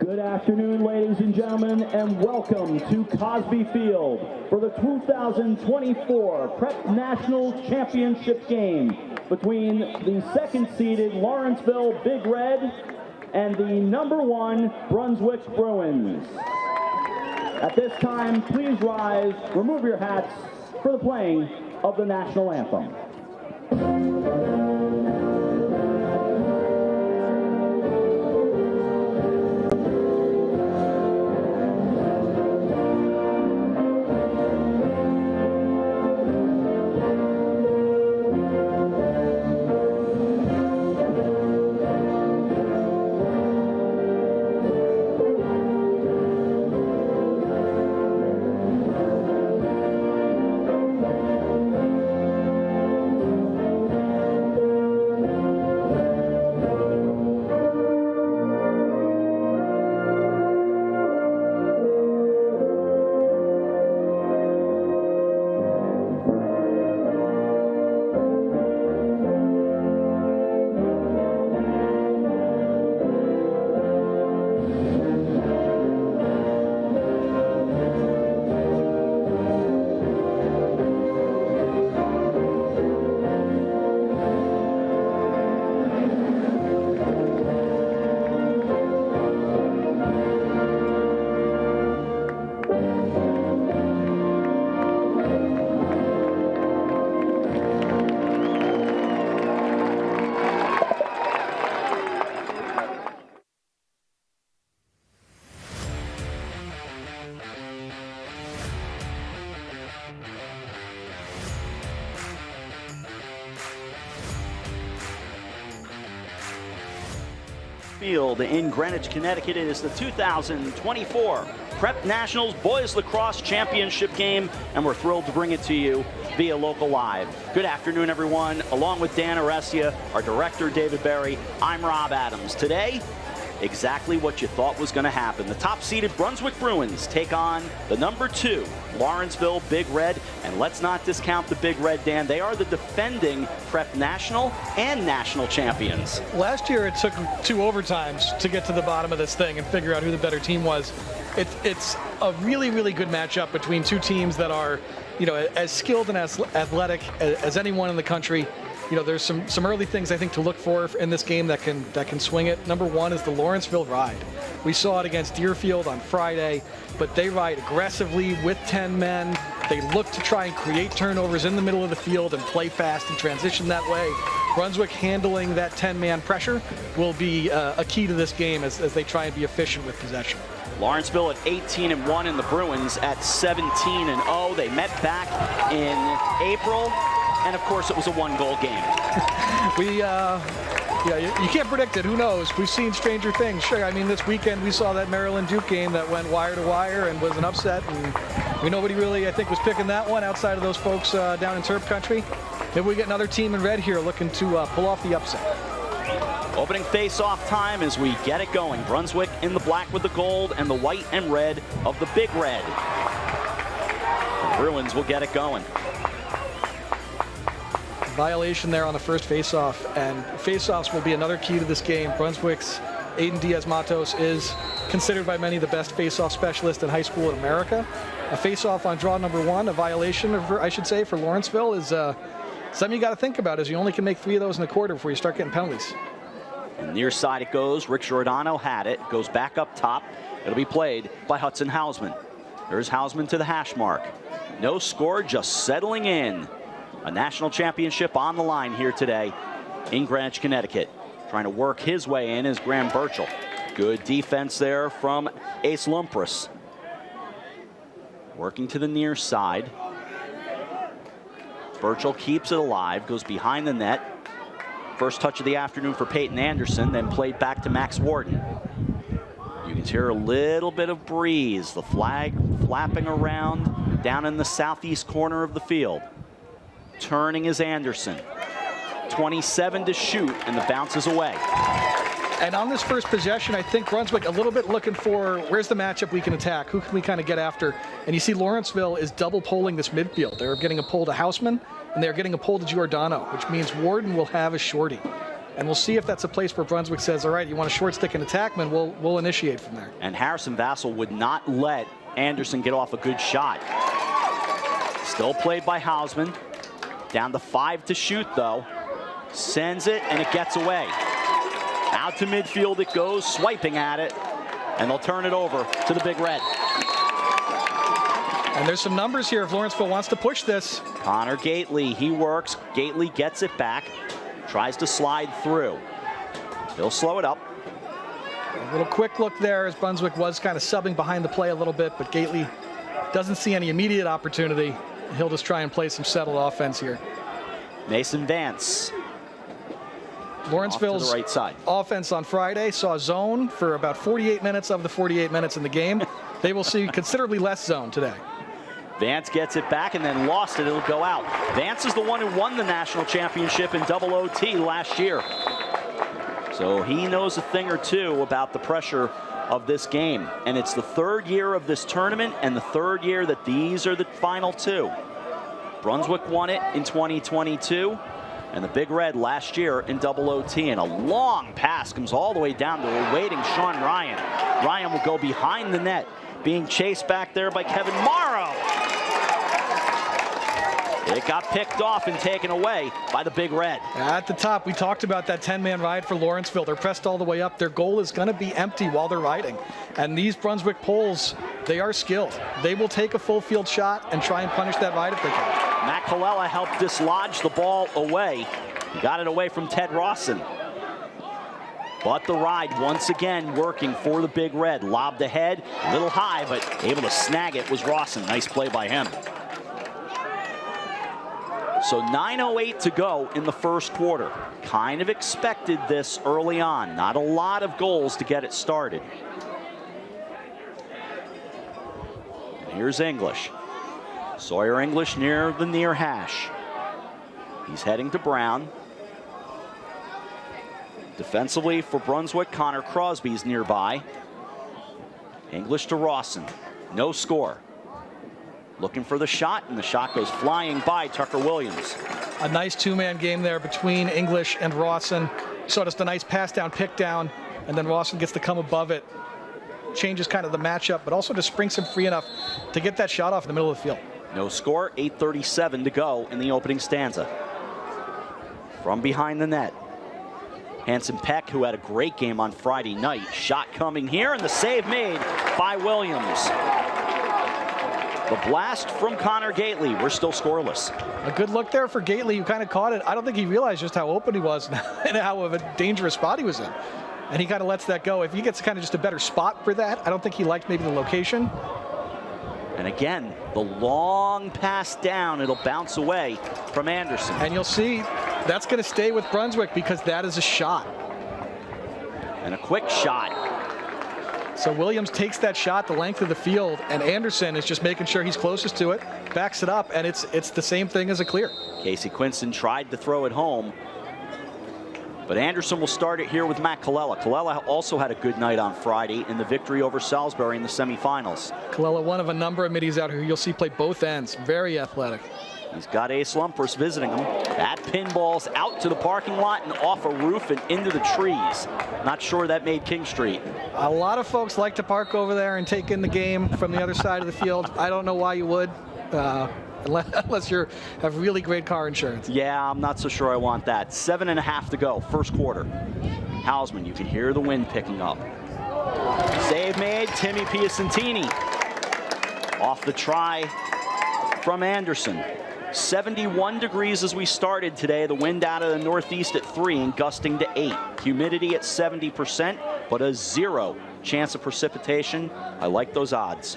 Good afternoon, ladies and gentlemen, and welcome to Cosby Field for the 2024 Prep National Championship game between the second-seeded Lawrenceville Big Red and the #1 Brunswick Bruins. At this time, please rise, remove your hats for the playing of the national anthem. Field in Greenwich, Connecticut. It is the 2024 Prep Nationals Boys Lacrosse Championship game, and we're thrilled to bring it to you via Local Live. Good afternoon, everyone. Along with Dan Arestia, our director, David Berry, I'm Rob Adams. Today, exactly what you thought was going to happen. The top-seeded Brunswick Bruins take on the #2 Lawrenceville Big Red, and let's not discount the Big Red, Dan. They are the defending Prep National and National champions. Last year it took 2 overtimes to get to the bottom of this thing and figure out who the better team was. It's a really, really good matchup between 2 teams that are, you know, as skilled and as athletic as anyone in the country. You know, there's some early things I think to look for in this game that can swing it. #1 is the Lawrenceville ride. We saw it against Deerfield on Friday, but they ride aggressively with 10 men. They look to try and create turnovers in the middle of the field and play fast and transition that way. Brunswick handling that 10-man pressure will be a key to this game as they try and be efficient with possession. Lawrenceville at 18-1 and the Bruins at 17-0. They met back in April, and of course it was a 1-goal game. Yeah, you can't predict it. Who knows? We've seen stranger things. Sure, I mean, this weekend we saw that Maryland Duke game that went wire to wire and was an upset, and nobody really, I think, was picking that one outside of those folks down in Terp country. Maybe we get another team in red here looking to pull off the upset. Opening face-off time as we get it going. Brunswick in the black with the gold and the white and red of the Big Red. The Bruins will get it going. Violation there on the first face-off, and face-offs will be another key to this game. Brunswick's Aiden Diaz-Matos is considered by many the best face-off specialist in high school in America. A face-off on draw #1, a violation, I should say, for Lawrenceville is something you got to think about, as you only can make 3 of those in a quarter before you start getting penalties. And near side it goes. Rick Giordano had it. Goes back up top. It'll be played by Hudson Hausman. There's Hausman to the hash mark. No score, just settling in. A national championship on the line here today in Greenwich, Connecticut. Trying to work his way in is Graham Burchell. Good defense there from Ace Lumpras. Working to the near side. Burchell keeps it alive, goes behind the net. First touch of the afternoon for Peyton Anderson, then played back to Max Warden. You can hear a little bit of breeze. The flag flapping around down in the southeast corner of the field. Turning is Anderson. 27 to shoot, and the bounce is away. And on this first possession, I think Brunswick a little bit looking for where's the matchup we can attack, who can we kind of get after. And you see Lawrenceville is double polling this midfield. They're getting a pull to Hausman, and they're getting a pull to Giordano, which means Warden will have a shorty. And we'll see if that's a place where Brunswick says, all right, you want a short stick and attackman, we'll initiate from there. And Harrison Vassell would not let Anderson get off a good shot. Still played by Hausman. Down to 5 to shoot, though. Sends it, and it gets away. Out to midfield it goes, swiping at it. And they'll turn it over to the Big Red. And there's some numbers here if Lawrenceville wants to push this. Connor Gately, he works. Gately gets it back. Tries to slide through. He'll slow it up. A little quick look there as Brunswick was kind of subbing behind the play a little bit, but Gately doesn't see any immediate opportunity. He'll just try and play some settled offense here. Mason Vance. Lawrenceville's right side. Offense on Friday saw zone for about 48 minutes of the 48 minutes in the game. They will see considerably less zone today. Vance gets it back and then lost it. It'll go out. Vance is the one who won the national championship in double OT last year. So he knows a thing or two about the pressure of this game. And it's the 3rd year of this tournament and the 3rd year that these are the final 2. Brunswick won it in 2022. And the Big Red last year in double OT. And a long pass comes all the way down to a waiting Sean Ryan. Ryan will go behind the net, being chased back there by Kevin Morrow. It got picked off and taken away by the Big Red. At the top, we talked about that 10-man ride for Lawrenceville. They're pressed all the way up. Their goal is going to be empty while they're riding. And these Brunswick Poles, they are skilled. They will take a full field shot and try and punish that ride if they can. Matt Colella helped dislodge the ball away. He got it away from Ted Rawson. But the ride once again working for the Big Red. Lobbed ahead, a little high, but able to snag it was Rawson. Nice play by him. So 9:08 to go in the first quarter. Kind of expected this early on. Not a lot of goals to get it started. And here's English. Sawyer English near the near hash. He's heading to Brown. Defensively for Brunswick, Connor Crosby's nearby. English to Rawson. No score. Looking for the shot, and the shot goes flying by Tucker Williams. A nice 2-man game there between English and Rawson. So just a nice pass down, pick down, and then Rawson gets to come above it. Changes kind of the matchup, but also just springs him free enough to get that shot off in the middle of the field. No score, 8:37 to go in the opening stanza. From behind the net, Hanson Peck, who had a great game on Friday night. Shot coming here, and the save made by Williams. The blast from Connor Gately. We're still scoreless. A good look there for Gately, who kind of caught it. I don't think he realized just how open he was and how of a dangerous spot he was in. And he kind of lets that go. If he gets kind of just a better spot for that, I don't think he liked maybe the location. And again, the long pass down. It'll bounce away from Anderson. And you'll see that's going to stay with Brunswick because that is a shot. And a quick shot. So Williams takes that shot the length of the field, and Anderson is just making sure he's closest to it, backs it up, and it's the same thing as a clear. Casey Quinston tried to throw it home, but Anderson will start it here with Matt Colella. Colella also had a good night on Friday in the victory over Salisbury in the semifinals. Colella, one of a number of middies out here you'll see play both ends. Very athletic. He's got Ace Lumpers visiting him. That pinball's out to the parking lot and off a roof and into the trees. Not sure that made King Street. A lot of folks like to park over there and take in the game from the other side of the field. I don't know why you would, unless you have really great car insurance. Yeah, I'm not so sure I want that. 7.5 to go, first quarter. Hausman, you can hear the wind picking up. Save made, Timmy Piacentini. Off the try from Anderson. 71 degrees as we started today. The wind out of the northeast at 3 and gusting to 8. Humidity at 70%, but a 0 chance of precipitation. I like those odds.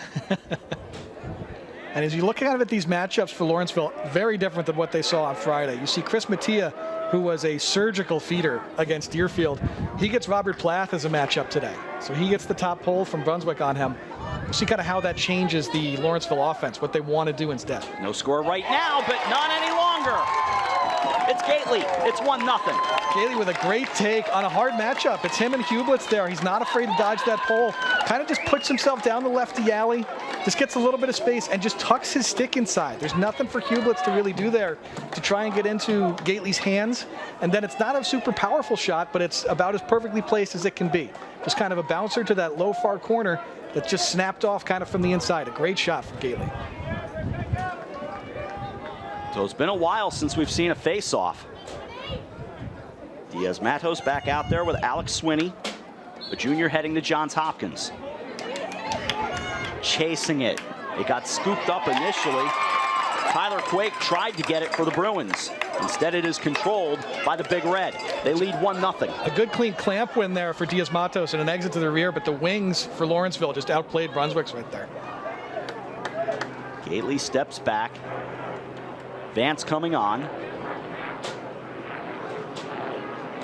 And as you look at these matchups for Lawrenceville, very different than what they saw on Friday. You see Chris Mattia, who was a surgical feeder against Deerfield. He gets Robert Plath as a matchup today. So he gets the top pole from Brunswick on him. You see kind of how that changes the Lawrenceville offense, what they want to do instead. No score right now, but not any longer. It's Gately. It's 1-0. Gailey with a great take on a hard matchup. It's him and Hublitz there. He's not afraid to dodge that pole. Kind of just puts himself down the lefty alley, just gets a little bit of space and just tucks his stick inside. There's nothing for Hublitz to really do there to try and get into Gately's hands. And then it's not a super powerful shot, but it's about as perfectly placed as it can be. Just kind of a bouncer to that low far corner that just snapped off kind of from the inside. A great shot from Gately. So it's been a while since we've seen a face-off. Diaz-Matos back out there with Alex Swinney, a junior heading to Johns Hopkins. Chasing it. It got scooped up initially. Tyler Quake tried to get it for the Bruins. Instead, it is controlled by the Big Red. They lead 1-0. A good clean clamp win there for Diaz-Matos and an exit to the rear, but the wings for Lawrenceville just outplayed Brunswick's right there. Gately steps back. Vance coming on.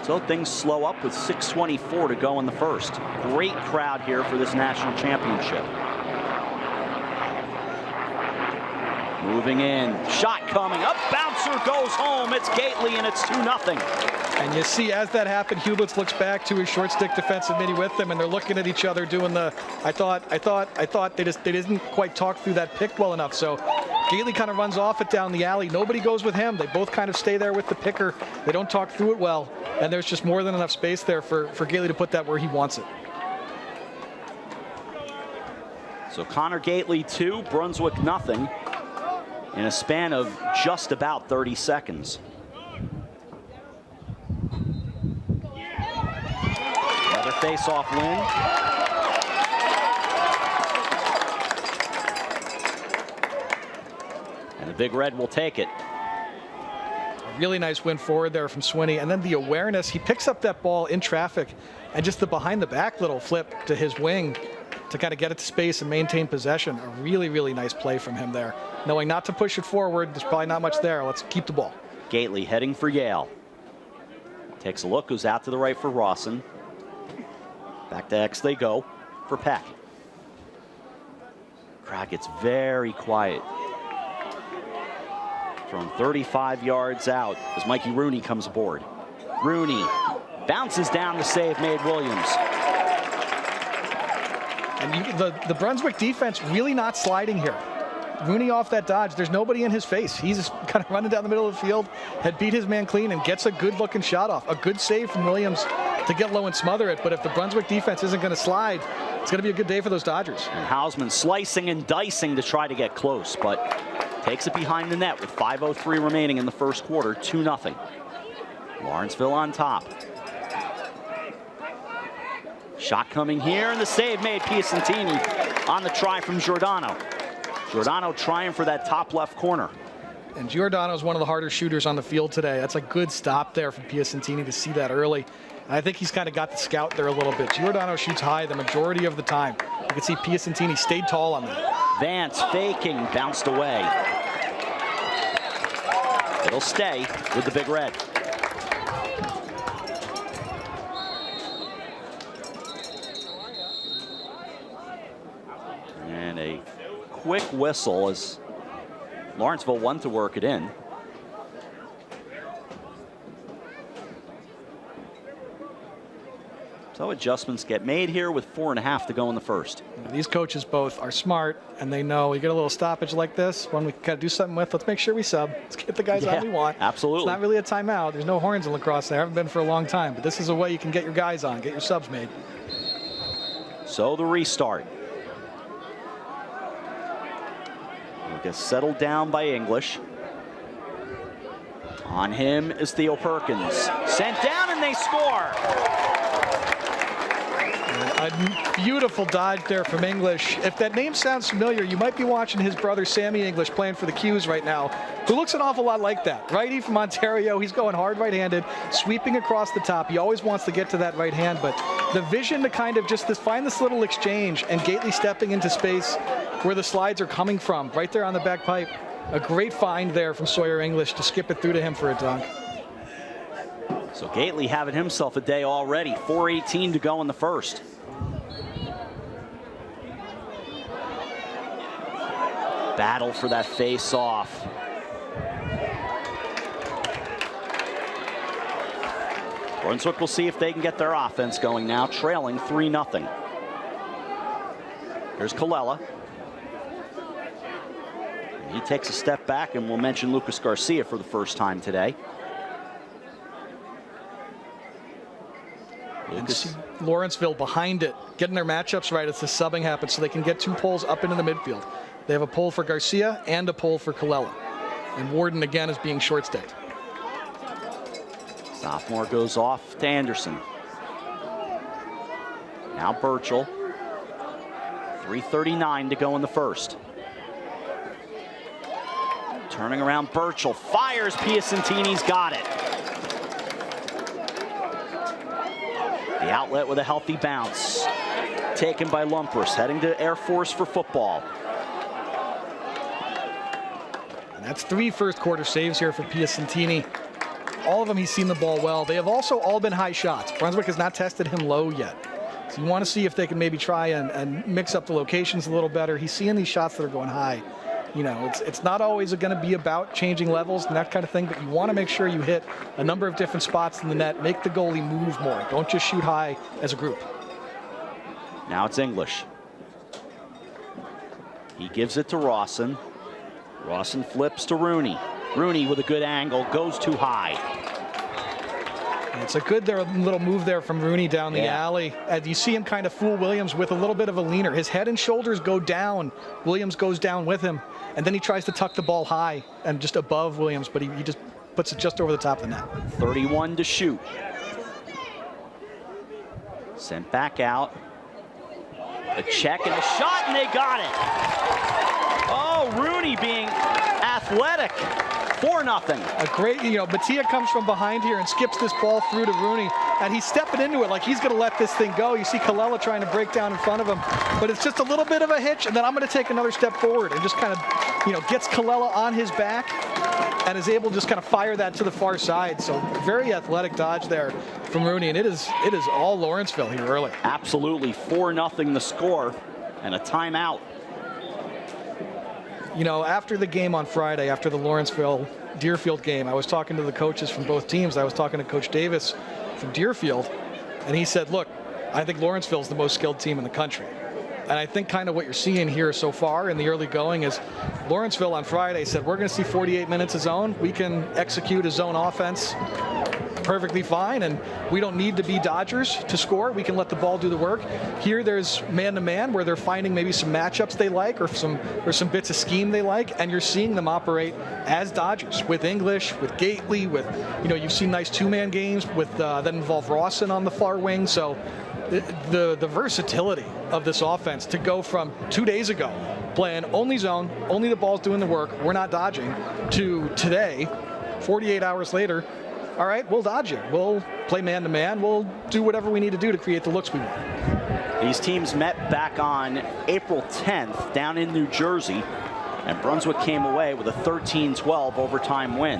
So things slow up with 6:24 to go in the first. Great crowd here for this national championship. Moving in, shot coming up, bouncer goes home. It's Gately and it's 2-0. And you see as that happened, Hublitz looks back to his short stick defensive midi with them, and they're looking at each other doing the, I thought they didn't quite talk through that pick well enough. So Gately kind of runs off it down the alley. Nobody goes with him. They both kind of stay there with the picker. They don't talk through it well. And there's just more than enough space there for Gately to put that where he wants it. So Connor Gately 2, Brunswick 0 in a span of just about 30 seconds. Another face-off win. And the Big Red will take it. Really nice win forward there from Swinney. And then the awareness, he picks up that ball in traffic and just the behind the back little flip to his wing to kind of get it to space and maintain possession. A really, really nice play from him there. Knowing not to push it forward, there's probably not much there. Let's keep the ball. Gately heading for Yale. Takes a look, goes out to the right for Rawson. Back to X they go for Peck. Crowd gets very quiet. From 35 yards out as Mikey Rooney comes aboard. Rooney bounces down the save made Williams. And the Brunswick defense really not sliding here. Rooney off that dodge. There's nobody in his face. He's just kind of running down the middle of the field, had beat his man clean and gets a good looking shot off. A good save from Williams to get low and smother it. But if the Brunswick defense isn't going to slide, it's going to be a good day for those Dodgers. And Hausman slicing and dicing to try to get close, but takes it behind the net with 5:03 remaining in the first quarter, 2-0. Lawrenceville on top. Shot coming here, and the save made Piacentini on the try from Giordano. Giordano trying for that top left corner. And Giordano's one of the harder shooters on the field today. That's a good stop there from Piacentini to see that early. And I think he's kind of got the scout there a little bit. Giordano shoots high the majority of the time. You can see Piacentini stayed tall on that. Vance faking, bounced away. It'll stay with the Big Red. And a quick whistle as Lawrenceville won to work it in. So adjustments get made here with 4.5 to go in the first. These coaches both are smart, and they know you get a little stoppage like this, one we got to do something with. Let's make sure we sub. Let's get the guys on we want. Absolutely. It's not really a timeout. There's no horns in lacrosse. There haven't been for a long time, but this is a way you can get your guys on, get your subs made. So the restart. Will get settled down by English. On him is Theo Perkins. Sent down and they score. A beautiful dodge there from English. If that name sounds familiar, you might be watching his brother Sammy English playing for the Qs right now, who looks an awful lot like that. Righty from Ontario, he's going hard right-handed, sweeping across the top. He always wants to get to that right hand, but the vision to kind of just find this little exchange and Gately stepping into space where the slides are coming from, right there on the back pipe. A great find there from Sawyer English to skip it through to him for a dunk. So Gately having himself a day already. 4:18 to go in the first. Battle for that face-off. Brunswick will see if they can get their offense going now, trailing 3-0. Here's Colella. He takes a step back, and we'll mention Lucas Garcia for the first time today. Lucas. Lawrenceville behind it, getting their matchups right as the subbing happens so they can get 2 pulls up into the midfield. They have a pull for Garcia and a pull for Colella. And Warden again is being short-stayed. Sophomore goes off to Anderson. Now Burchell. 3:39 to go in the first. Turning around, Burchell fires. Piacentini's got it. The outlet with a healthy bounce. Taken by Lumpers, heading to Air Force for football. And that's 3 first-quarter saves here for Piacentini. All of them, he's seen the ball well. They have also all been high shots. Brunswick has not tested him low yet. So you want to see if they can maybe try and mix up the locations a little better. He's seeing these shots that are going high. You know, it's not always going to be about changing levels and that kind of thing, but you want to make sure you hit a number of different spots in the net. Make the goalie move more. Don't just shoot high as a group. Now it's English. He gives it to Rawson. Rawson flips to Rooney. Rooney with a good angle, goes too high. It's a good little move there from Rooney down the alley. And you see him kind of fool Williams with a little bit of a leaner. His head and shoulders go down. Williams goes down with him. And then he tries to tuck the ball high and just above Williams, but he just puts it just over the top of the net. 31 to shoot. Sent back out. A check and a shot, and they got it. Oh, Rooney being athletic. 4-0. A great, Mattia comes from behind here and skips this ball through to Rooney, and he's stepping into it like he's going to let this thing go. You see Colella trying to break down in front of him, but it's just a little bit of a hitch, and then I'm going to take another step forward and just kind of, gets Colella on his back and is able to just kind of fire that to the far side. So very athletic dodge there from Rooney, and it is all Lawrenceville here early. Absolutely. 4-0 the score, and a timeout. After the game on Friday, after the Lawrenceville-Deerfield game, I was talking to the coaches from both teams. I was talking to Coach Davis from Deerfield, and he said, look, I think Lawrenceville's the most skilled team in the country. And I think kind of what you're seeing here so far in the early going is Lawrenceville on Friday said, we're going to see 48 minutes of zone. We can execute a zone offense perfectly fine, and we don't need to be Dodgers to score. We can let the ball do the work. Here there's man-to-man where they're finding maybe some matchups they like or some bits of scheme they like, and you're seeing them operate as Dodgers with English, with Gately, with, you've seen nice two-man games with that involve Rawson on the far wing. So the versatility of this offense to go from 2 days ago playing only zone, only the ball's doing the work, we're not dodging, to today, 48 hours later, all right, we'll dodge you. We'll play man-to-man. We'll do whatever we need to do to create the looks we want. These teams met back on April 10th down in New Jersey, and Brunswick came away with a 13-12 overtime win.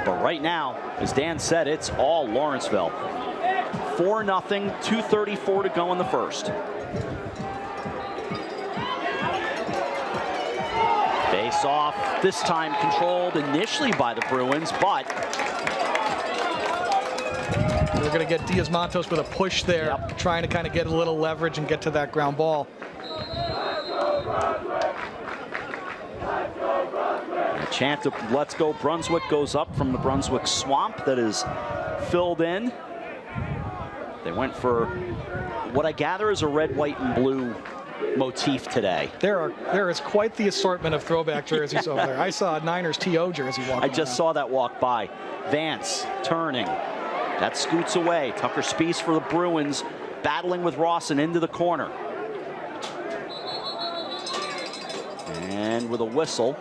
But right now, as Dan said, it's all Lawrenceville. 4-0, 2:34 to go in the first. Face off, this time controlled initially by the Bruins, but we're going to get Diaz-Montos with a push there, trying to kind of get a little leverage and get to that ground ball. A chant of "Let's Go Brunswick" goes up from the Brunswick swamp that is filled in. They went for what I gather is a red, white, and blue motif today. There is quite the assortment of throwback jerseys over there. I saw a Niners TO jersey walking I just saw that walk by. Vance turning. That scoots away. Tucker Spies for the Bruins, battling with Rawson into the corner. And with a whistle,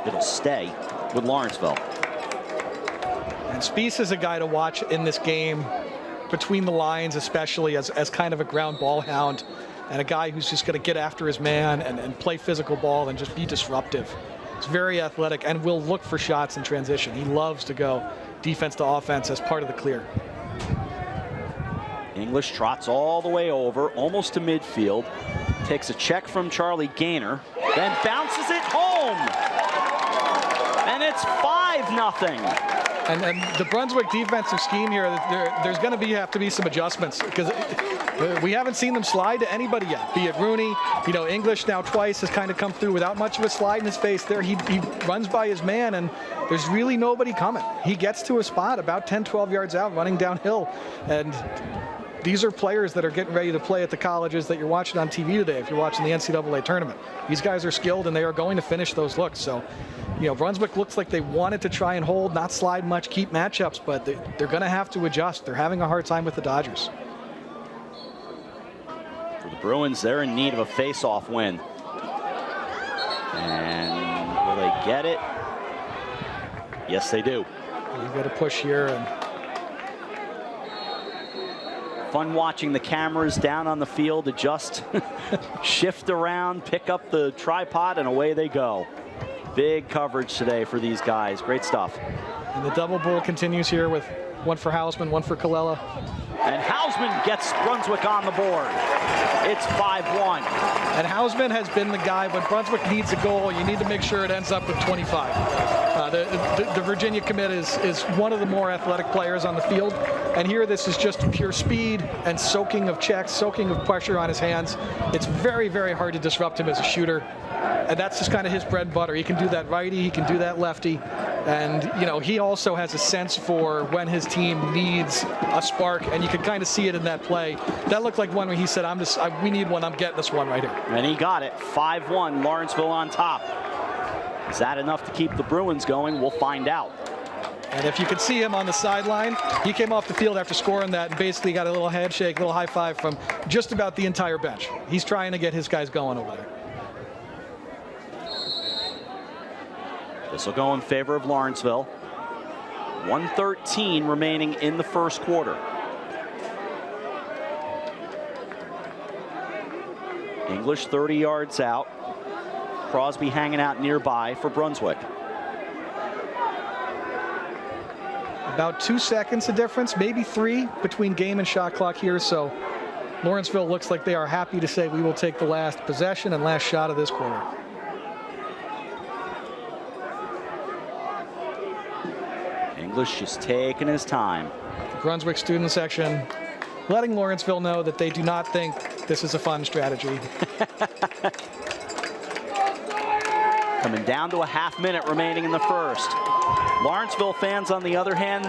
it'll stay with Lawrenceville. And Spies is a guy to watch in this game, between the lines, especially as kind of a ground ball hound, and a guy who's just going to get after his man and play physical ball and just be disruptive. He's very athletic and will look for shots in transition. He loves to go defense to offense as part of the clear. English trots all the way over, almost to midfield. Takes a check from Charlie Gaynor, then bounces it home. And it's 5-0. And the Brunswick defensive scheme here, there's going to have to be some adjustments, because we haven't seen them slide to anybody yet. Be it Rooney, English now twice has kind of come through without much of a slide in his face there. He runs by his man, and there's really nobody coming. He gets to a spot about 10, 12 yards out, running downhill. And these are players that are getting ready to play at the colleges that you're watching on TV today if you're watching the NCAA tournament. These guys are skilled, and they are going to finish those looks. So, Brunswick looks like they wanted to try and hold, not slide much, keep matchups, but they're going to have to adjust. They're having a hard time with the Dodgers. For the Bruins, they're in need of a face-off win. And will they get it? Yes, they do. You've got to push here. And fun watching the cameras down on the field adjust, shift around, pick up the tripod, and away they go. Big coverage today for these guys. Great stuff. And the double bull continues here with one for Hausman, one for Kallela. And Hausman gets Brunswick on the board. It's 5-1. And Hausman has been the guy, when Brunswick needs a goal, you need to make sure it ends up with 25. The Virginia commit is one of the more athletic players on the field. And here this is just pure speed and soaking of checks, soaking of pressure on his hands. It's very, very hard to disrupt him as a shooter. And that's just kind of his bread and butter. He can do that righty, he can do that lefty. And, he also has a sense for when his team needs a spark, and you can kind of see it in that play. That looked like one where he said, we need one, I'm getting this one right here. And he got it. 5-1, Lawrenceville on top. Is that enough to keep the Bruins going? We'll find out. And if you could see him on the sideline, he came off the field after scoring that and basically got a little handshake, a little high five from just about the entire bench. He's trying to get his guys going over there. This will go in favor of Lawrenceville. 1:13 remaining in the first quarter. English 30 yards out. Crosby hanging out nearby for Brunswick. About 2 seconds of difference, maybe 3 between game and shot clock here. So Lawrenceville looks like they are happy to say we will take the last possession and last shot of this quarter. English just taking his time. The Brunswick student section letting Lawrenceville know that they do not think this is a fun strategy. Coming down to a half minute remaining in the first. Lawrenceville fans, on the other hand,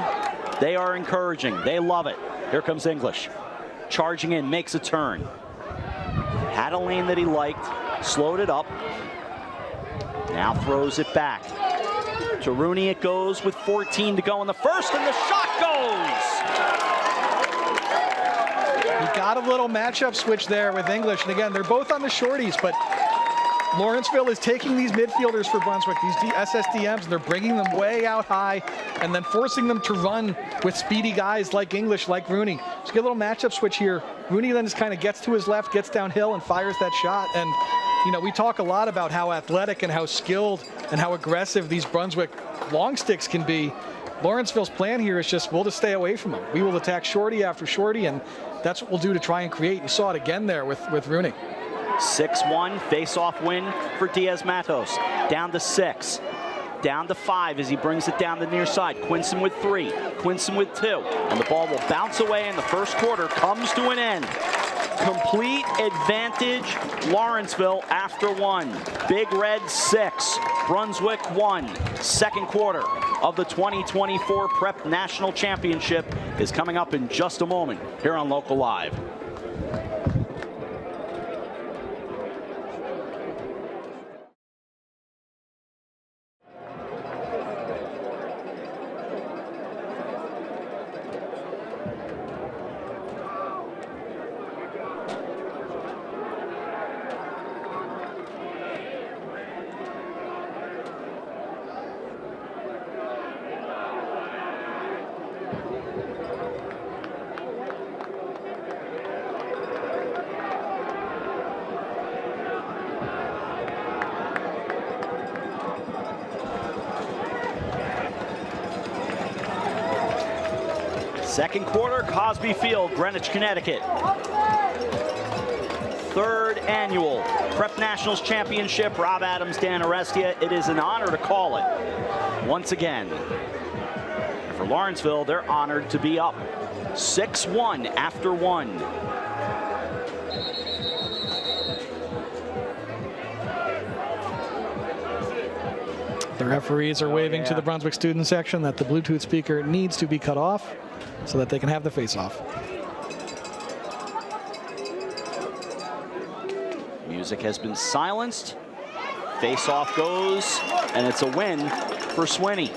they are encouraging. They love it. Here comes English. Charging in, makes a turn. Had a lane that he liked, slowed it up. Now throws it back. To Rooney it goes with 14 to go in the first, and the shot goes! He got a little matchup switch there with English, and again, they're both on the shorties, but Lawrenceville is taking these midfielders for Brunswick, these SSDMs, and they're bringing them way out high and then forcing them to run with speedy guys like English, like Rooney. So get a little matchup switch here. Rooney then just kind of gets to his left, gets downhill, and fires that shot. And we talk a lot about how athletic and how skilled and how aggressive these Brunswick long sticks can be. Lawrenceville's plan here is we'll just stay away from them. We will attack shorty after shorty, and that's what we'll do to try and create. You saw it again there with Rooney. 6-1 face-off win for Diaz-Matos. Down to 6. Down to 5 as he brings it down the near side. Quinson with 3. Quinson with 2. And the ball will bounce away, and the first quarter comes to an end. Complete advantage, Lawrenceville after 1. Big Red 6, Brunswick 1. Second quarter of the 2024 Prep National Championship is coming up in just a moment here on Local Live. Second quarter, Cosby Field, Greenwich, Connecticut. Third annual Prep Nationals Championship. Rob Adams, Dan Arestia. It is an honor to call it once again. For Lawrenceville, they're honored to be up 6-1 after one. The referees are waving to the Brunswick student section that the Bluetooth speaker needs to be cut off so that they can have the face-off. Music has been silenced. Face-off goes, and it's a win for Swinney.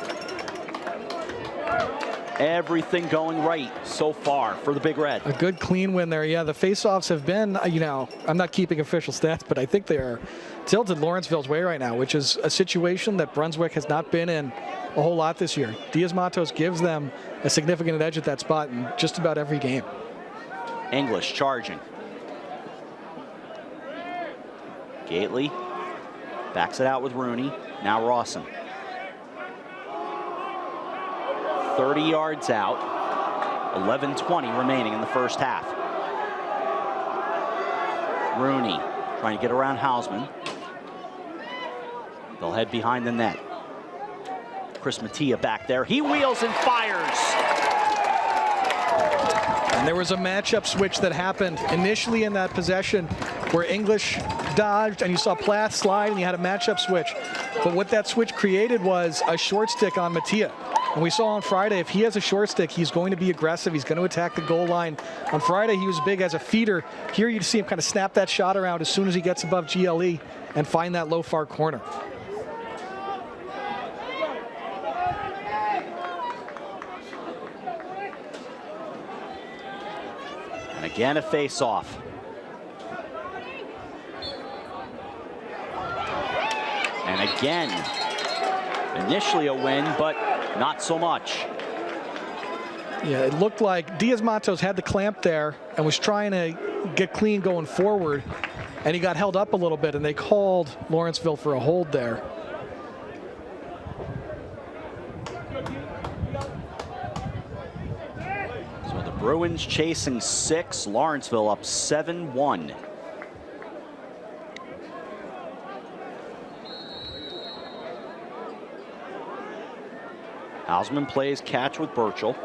Everything going right so far for the Big Red. A good clean win there. Yeah, the face-offs have been, you know, I'm not keeping official stats, but I think they are tilted Lawrenceville's way right now, which is a situation that Brunswick has not been in a whole lot this year. Diaz-Matos gives them a significant edge at that spot in just about every game. English charging. Gately backs it out with Rooney. Now Rawson. 30 yards out. 11:20 remaining in the first half. Rooney trying to get around Hausman. They'll head behind the net. Chris Mattia back there. He wheels and fires. And there was a matchup switch that happened initially in that possession where English dodged and you saw Plath slide and you had a matchup switch. But what that switch created was a short stick on Mattia. And we saw on Friday, if he has a short stick, he's going to be aggressive. He's going to attack the goal line. On Friday, he was big as a feeder. Here you see him kind of snap that shot around as soon as he gets above GLE and find that low far corner. And again, a face-off. And again, initially a win, but not so much. Yeah, it looked like Diaz-Matos had the clamp there and was trying to get clean going forward, and he got held up a little bit, and they called Lawrenceville for a hold there. So the Bruins chasing 6, Lawrenceville up 7-1. Hausman plays catch with Burchell.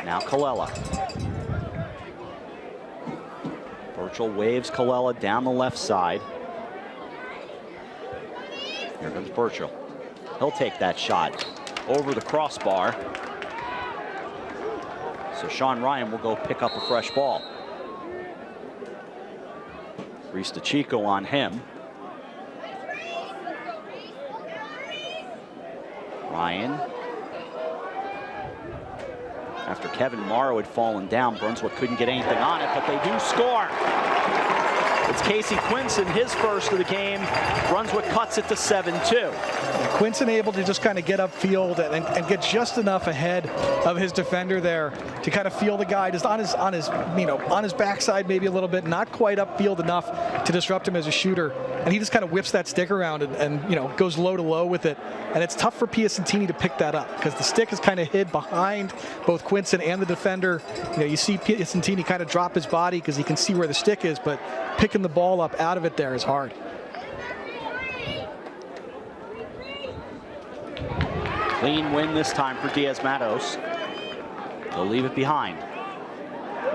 Now Colella. Burchell waves Colella down the left side. Here comes Burchell. He'll take that shot over the crossbar. So Sean Ryan will go pick up a fresh ball. Reese DeChico on him. Ryan. After Kevin Morrow had fallen down, Brunswick couldn't get anything on it, but they do score. It's Casey Quinson, his first of the game. Brunswick cuts it to 7-2. Quinson able to just kind of get upfield and get just enough ahead of his defender there to kind of feel the guy just on his backside maybe a little bit, not quite upfield enough to disrupt him as a shooter. And he just kind of whips that stick around and goes low to low with it. And it's tough for Piacentini to pick that up because the stick is kind of hid behind both Quinson and the defender. You see Piacentini kind of drop his body because he can see where the stick is, but picking the ball up out of it there is hard. Clean win this time for Diaz-Matos. They'll leave it behind.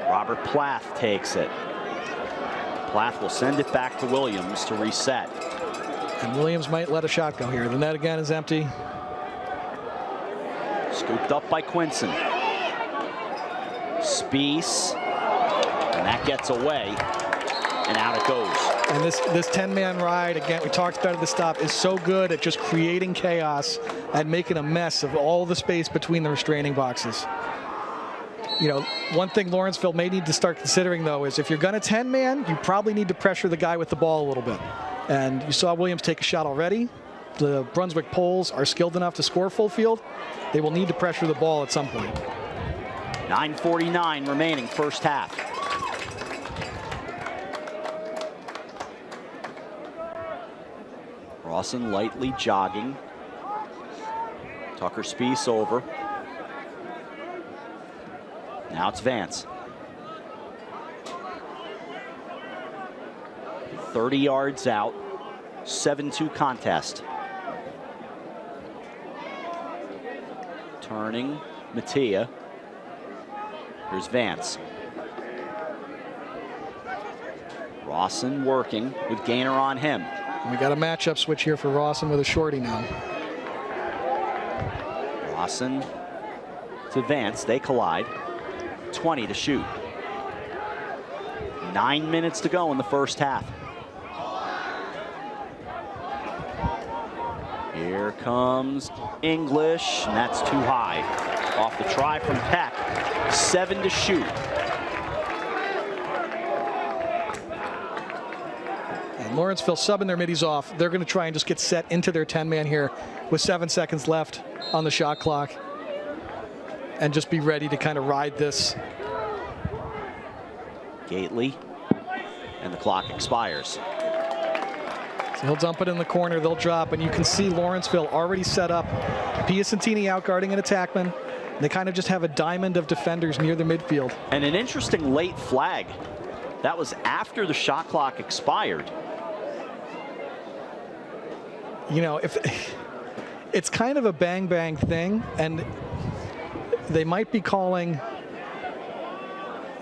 Robert Plath takes it. Plath will send it back to Williams to reset. And Williams might let a shot go here. The net again is empty. Scooped up by Quinson. Spiess. And that gets away. And out it goes. And this 10-man ride, again, we talked about at the stop, is so good at just creating chaos and making a mess of all the space between the restraining boxes. One thing Lawrenceville may need to start considering, though, is if you're going to 10-man, you probably need to pressure the guy with the ball a little bit. And you saw Williams take a shot already. The Brunswick Poles are skilled enough to score full field. They will need to pressure the ball at some point. 9:49 remaining, first half. Rawson lightly jogging. Tucker Spiess over. Now it's Vance. 30 yards out. 7-2 contest. Turning Mattia. Here's Vance. Rawson working with Gaynor on him. We got a matchup switch here for Rawson with a shorty now. Rawson to Vance. They collide. 20 to shoot. 9 minutes to go in the first half. Here comes English, and that's too high. Off the try from Peck. 7 to shoot. And Lawrenceville subbing their middies off. They're going to try and just get set into their 10-man here with 7 seconds left on the shot clock. And just be ready to kind of ride this. Gately, and the clock expires. So he'll dump it in the corner, they'll drop, and you can see Lawrenceville already set up. Piacentini out guarding an attackman. They kind of just have a diamond of defenders near the midfield. And an interesting late flag. That was after the shot clock expired. You know, if it's kind of a bang-bang thing, and they might be calling,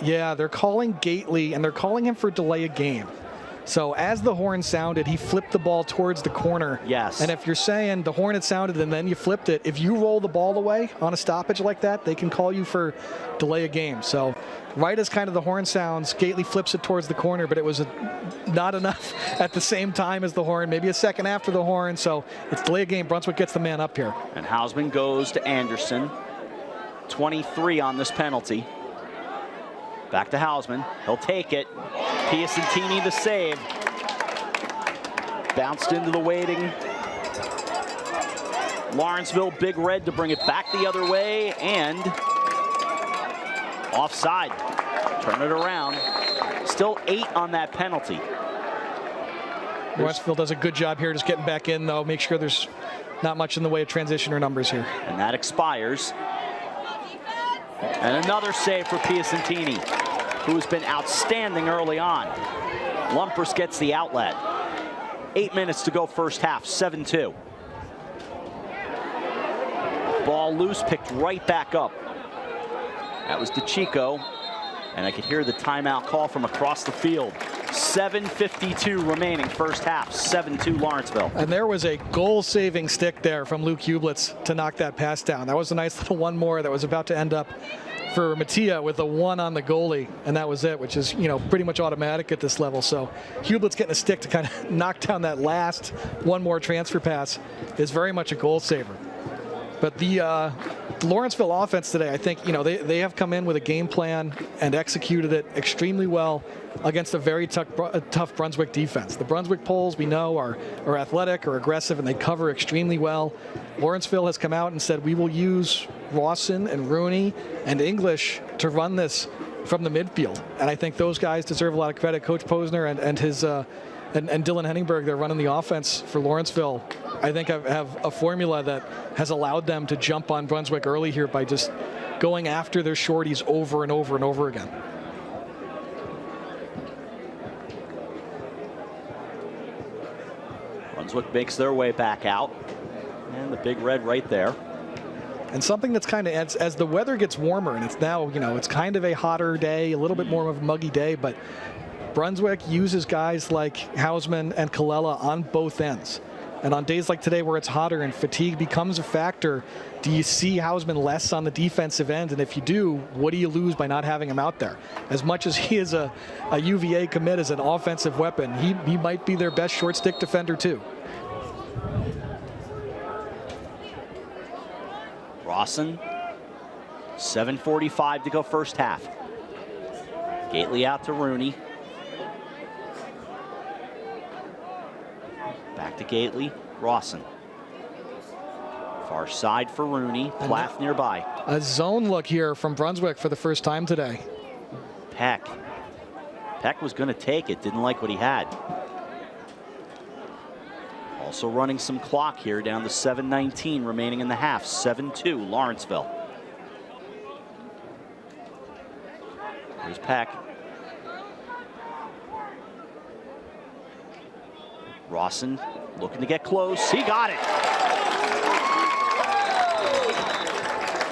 yeah, they're calling Gately, and they're calling him for delay of game. So as the horn sounded, he flipped the ball towards the corner. Yes. And if you're saying the horn had sounded and then you flipped it, if you roll the ball away on a stoppage like that, they can call you for delay of game. So right as kind of the horn sounds, Gately flips it towards the corner, but it was not enough at the same time as the horn, maybe a second after the horn. So it's delay of game. Brunswick gets the man up here. And Hausman goes to Anderson. 23 on this penalty. Back to Hausman. He'll take it. Piacentini the save. Bounced into the waiting Lawrenceville Big Red to bring it back the other way, and offside. Turn it around. Still 8 on that penalty. Lawrenceville does a good job here just getting back in, though. Make sure there's not much in the way of transition or numbers here. And that expires. And another save for Piacentini, who's been outstanding early on. Lumpers gets the outlet. 8 minutes to go first half, 7-2. Ball loose, picked right back up. That was DeChico, and I could hear the timeout call from across the field. 7:52 remaining first half, 7-2 Lawrenceville. And there was a goal-saving stick there from Luke Hublitz to knock that pass down. That was a nice little one more that was about to end up for Mattia with a 1 on the goalie, and that was it, which is, you know, pretty much automatic at this level. So Hublitz getting a stick to kind of knock down that last one more transfer pass is very much a goal saver. But the Lawrenceville offense today, I think, you know, they have come in with a game plan and executed it extremely well against a very tough Brunswick defense. The Brunswick Poles, we know, are athletic or aggressive, and they cover extremely well. Lawrenceville has come out and said, we will use Rawson and Rooney and English to run this from the midfield. And I think those guys deserve a lot of credit. Coach Posner and his and Dylan Henningberg, they're running the offense for Lawrenceville. I think I have a formula that has allowed them to jump on Brunswick early here by just going after their shorties over and over and over again. Brunswick makes their way back out. And the Big Red right there. And something that's kind of, as the weather gets warmer, and it's now, you know, it's kind of a hotter day, a little bit more of a muggy day, but Brunswick uses guys like Hausman and Colella on both ends. And on days like today where it's hotter and fatigue becomes a factor, do you see Hausman less on the defensive end? And if you do, what do you lose by not having him out there? As much as he is a UVA commit as an offensive weapon, he might be their best short stick defender too. Rawson, 7:45 to go first half. Gately out to Rooney. Back to Gately, Rawson. Far side for Rooney, Plath nearby. A zone look here from Brunswick for the first time today. Peck was going to take it, didn't like what he had. Also running some clock here, down to 7:19 remaining in the half. 7-2 Lawrenceville. Here's Peck. Rawson looking to get close. He got it.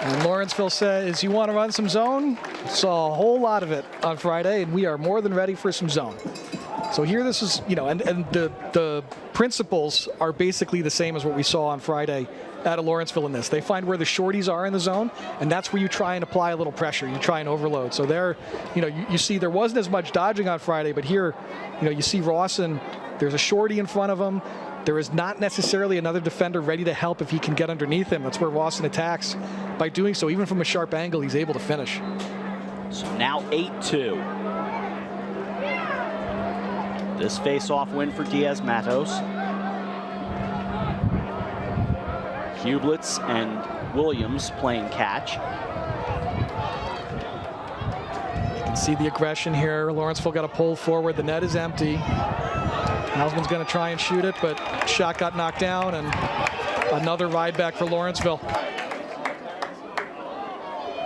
And Lawrenceville says, you want to run some zone? Saw a whole lot of it on Friday, and we are more than ready for some zone. So here this is, you know, and the principles are basically the same as what we saw on Friday out of Lawrenceville in this. They find where the shorties are in the zone, and that's where you try and apply a little pressure. You try and overload. So there, you know, you see there wasn't as much dodging on Friday, but here, you know, you see Rawson, there's a shorty in front of him. There is not necessarily another defender ready to help if he can get underneath him. That's where Rawson attacks. By doing so, even from a sharp angle, he's able to finish. So now 8-2. This face-off win for Diaz-Matos. Hublitz and Williams playing catch. You can see the aggression here. Lawrenceville got a pull forward. The net is empty. Hausman's going to try and shoot it, but shot got knocked down, and another ride back for Lawrenceville.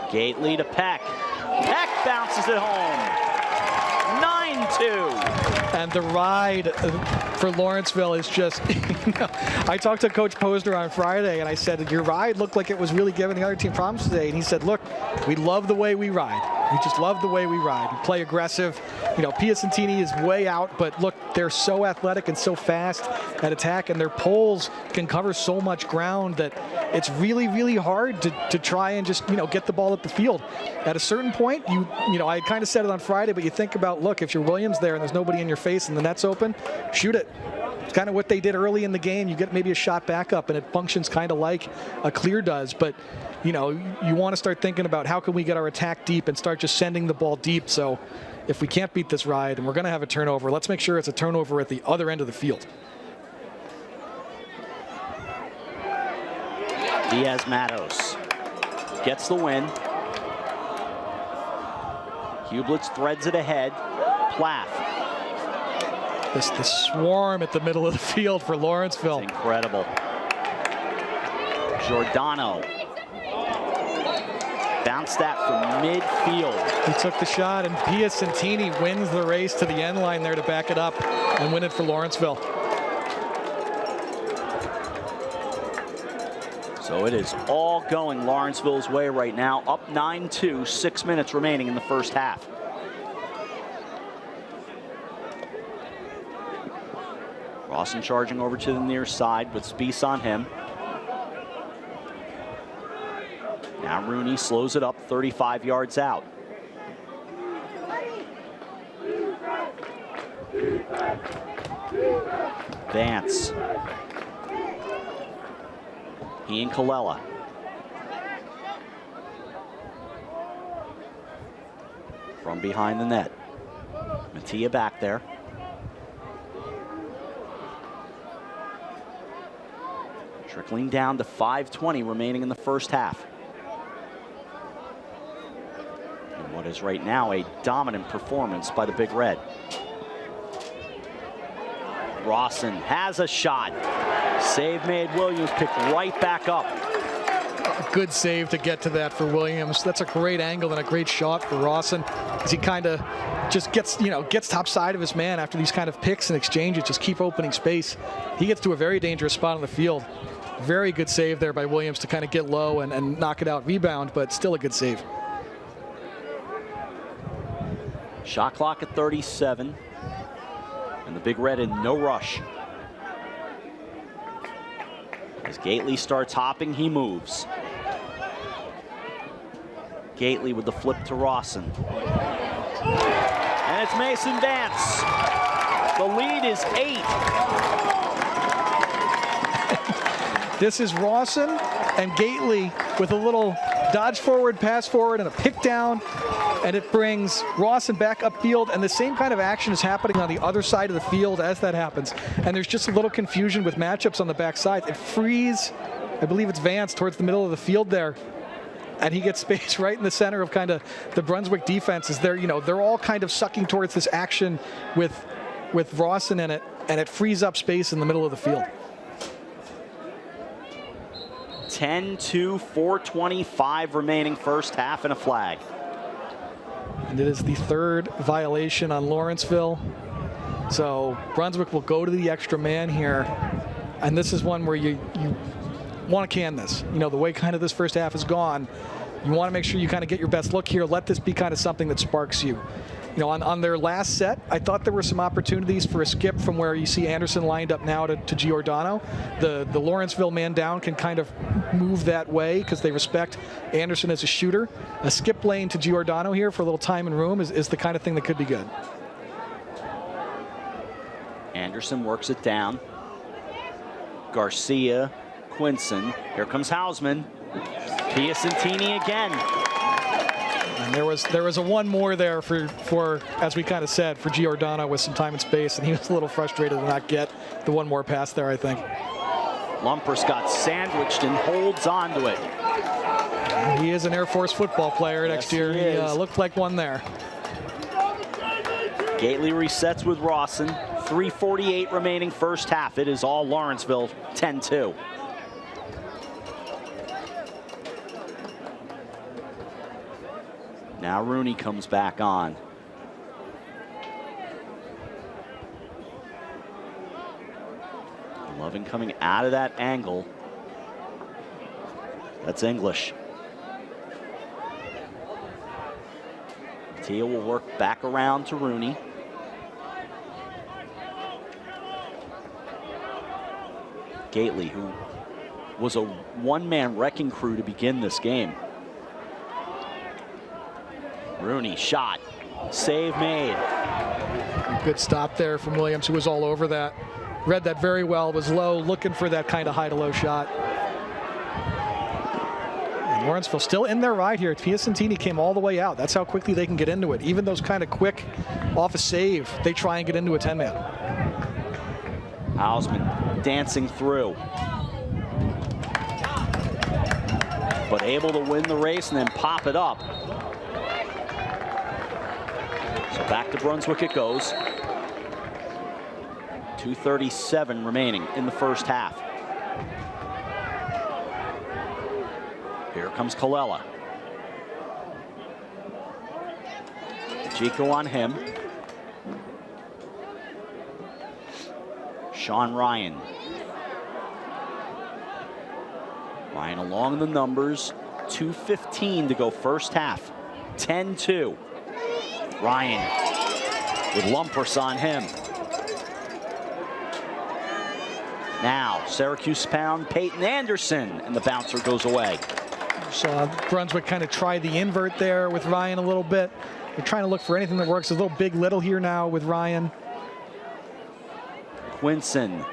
Gately to Peck. Peck bounces it home. 9-2. And the ride for Lawrenceville is just, you know, I talked to Coach Posner on Friday, and I said, your ride looked like it was really giving the other team problems today. And he said, look, we love the way we ride. We just love the way we ride. We play aggressive. You know, Piacentini is way out, but look, they're so athletic and so fast at attack, and their poles can cover so much ground that it's really, really hard to try and just, you know, get the ball up the field. At a certain point, you know, I kind of said it on Friday, but you think about, look, if you're Williams there and there's nobody in your face and the net's open, shoot it. It's kind of what they did early in the game. You get maybe a shot back up, and it functions kind of like a clear does. But, you know, you want to start thinking about how can we get our attack deep and start just sending the ball deep. So if we can't beat this ride and we're going to have a turnover, let's make sure it's a turnover at the other end of the field. Diaz-Matos gets the win. Hublitz threads it ahead. Plath. The swarm at the middle of the field for Lawrenceville. It's incredible. Giordano. Bounced that from midfield. He took the shot, and Piacentini wins the race to the end line there to back it up and win it for Lawrenceville. So it is all going Lawrenceville's way right now. Up 9-2, 6 minutes remaining in the first half. Rawson charging over to the near side with Spiess on him. Now Rooney slows it up 35 yards out. Vance. He and Colella. From behind the net. Mattia back there. Trickling down to 5:20 remaining in the first half. And what is right now a dominant performance by the Big Red. Rawson has a shot. Save made. Williams picked right back up. A good save to get to that for Williams. That's a great angle and a great shot for Rawson, as he kind of just gets, you know, gets top side of his man after these kind of picks and exchanges, just keep opening space. He gets to a very dangerous spot on the field. Very good save there by Williams to kind of get low and knock it out. Rebound, but still a good save. Shot clock at 37. And the Big Red in no rush. As Gately starts hopping, he moves. Gately with the flip to Rawson. And it's Mason Vance. The lead is 8. This is Rawson and Gately with a little dodge forward, pass forward, and a pick down. And it brings Rawson back upfield, and the same kind of action is happening on the other side of the field as that happens. And there's just a little confusion with matchups on the backside. It frees, I believe it's Vance, towards the middle of the field there. And he gets space right in the center of kind of the Brunswick defense. Is there, you know, they're all kind of sucking towards this action with Rawson in it, and it frees up space in the middle of the field. 10-2, 4:25 remaining first half, and a flag. And it is the third violation on Lawrenceville. So Brunswick will go to the extra man here. And this is one where you want to can this. You know, the way kind of this first half is gone, you want to make sure you kind of get your best look here. Let this be kind of something that sparks you. You know, on their last set, I thought there were some opportunities for a skip from where you see Anderson lined up now to Giordano. The Lawrenceville man down can kind of move that way because they respect Anderson as a shooter. A skip lane to Giordano here for a little time and room is the kind of thing that could be good. Anderson works it down. Garcia, Quinson. Here comes Hausman. Piacentini again. And there was a one more there for as we kind of said, for Giordano with some time and space, and he was a little frustrated to not get the one more pass there, I think. Lumpers got sandwiched and holds on to it. He is an Air Force football player next year. He looked like one there. Gately resets with Rawson. 3:48 remaining first half. It is all Lawrenceville, 10-2. Now Rooney comes back on. Loving coming out of that angle. That's English. Tia will work back around to Rooney. Gately, who was a one-man wrecking crew to begin this game. Rooney shot, save made. Good stop there from Williams, who was all over that. Read that very well, was low, looking for that kind of high to low shot. And Lawrenceville still in their ride here. Piacentini came all the way out. That's how quickly they can get into it. Even those kind of quick off a save, they try and get into a 10-man. Hausman dancing through. But able to win the race and then pop it up. So back to Brunswick it goes. 2:37 remaining in the first half. Here comes Colella. Chico on him. Sean Ryan. Ryan along the numbers. 2:15 to go first half. 10-2. Ryan with Lumpers on him. Now Syracuse pound Peyton Anderson, and the bouncer goes away. So Brunswick kind of tried the invert there with Ryan a little bit. They're trying to look for anything that works. A little big little here now with Ryan. Quinson.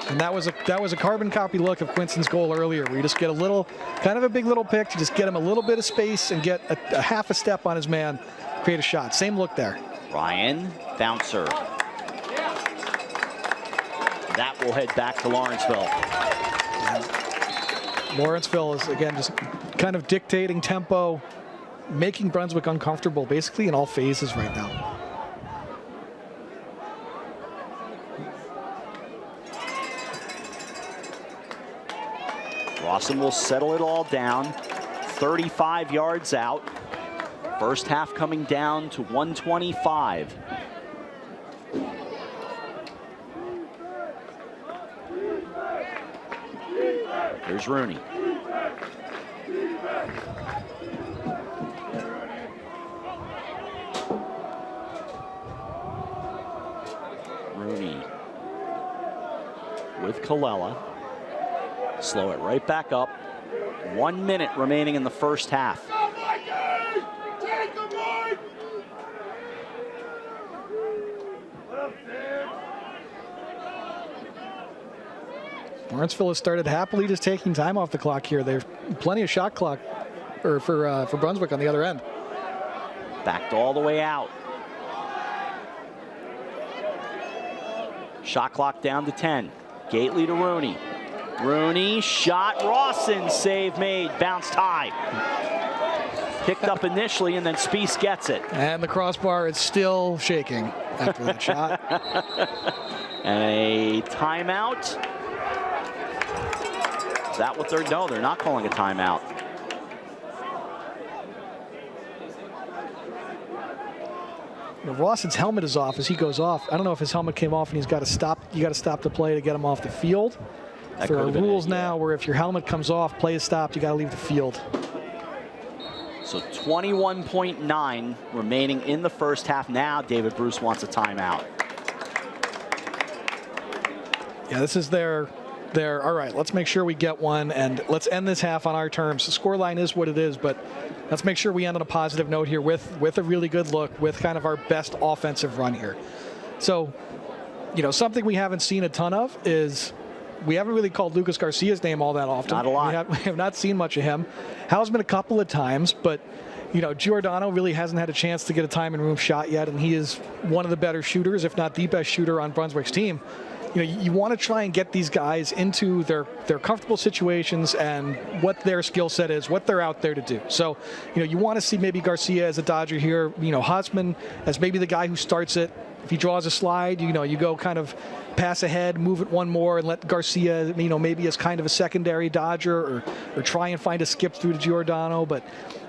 And that was a carbon copy look of Quinson's goal earlier, where you just get a little, kind of a big little pick to just get him a little bit of space and get a half a step on his man, create a shot. Same look there. Ryan, bouncer. That will head back to Lawrenceville. Lawrenceville is, again, just kind of dictating tempo, making Brunswick uncomfortable basically in all phases right now. Rawson will settle it all down. 35 yards out. First half coming down to 125. Here's Rooney. Rooney with Colella. Slow it right back up. 1 minute remaining in the first half. Lawrenceville has started happily just taking time off the clock here. There's plenty of shot clock for Brunswick on the other end. Backed all the way out. Shot clock down to 10. Gately to Rooney. Rooney, shot, Rawson, save made, bounced high. Picked up initially, and then Spiess gets it. And the crossbar is still shaking after that shot. And a timeout. Is that what they're, no, they're not calling a timeout. Rawson's helmet is off as he goes off. I don't know if his helmet came off and he's got to stop. You got to stop the play to get him off the field. There are rules now where if your helmet comes off, play is stopped, you got to leave the field. So 21.9 remaining in the first half. Now David Bruce wants a timeout. Yeah, this is their all right, let's make sure we get one, and let's end this half on our terms. The scoreline is what it is, but let's make sure we end on a positive note here with a really good look, with kind of our best offensive run here. So, you know, something we haven't seen a ton of is we haven't really called Lucas Garcia's name all that often. Not a lot. We have not seen much of him. Hausman a couple of times, but, you know, Giordano really hasn't had a chance to get a time and room shot yet, and he is one of the better shooters, if not the best shooter on Brunswick's team. You know, you want to try and get these guys into their comfortable situations and what their skill set is, what they're out there to do. So, you know, you want to see maybe Garcia as a Dodger here, you know, Hausman as maybe the guy who starts it. If he draws a slide, you know, you go kind of pass ahead, move it one more, and let Garcia, you know, maybe as kind of a secondary Dodger, or try and find a skip through to Giordano. But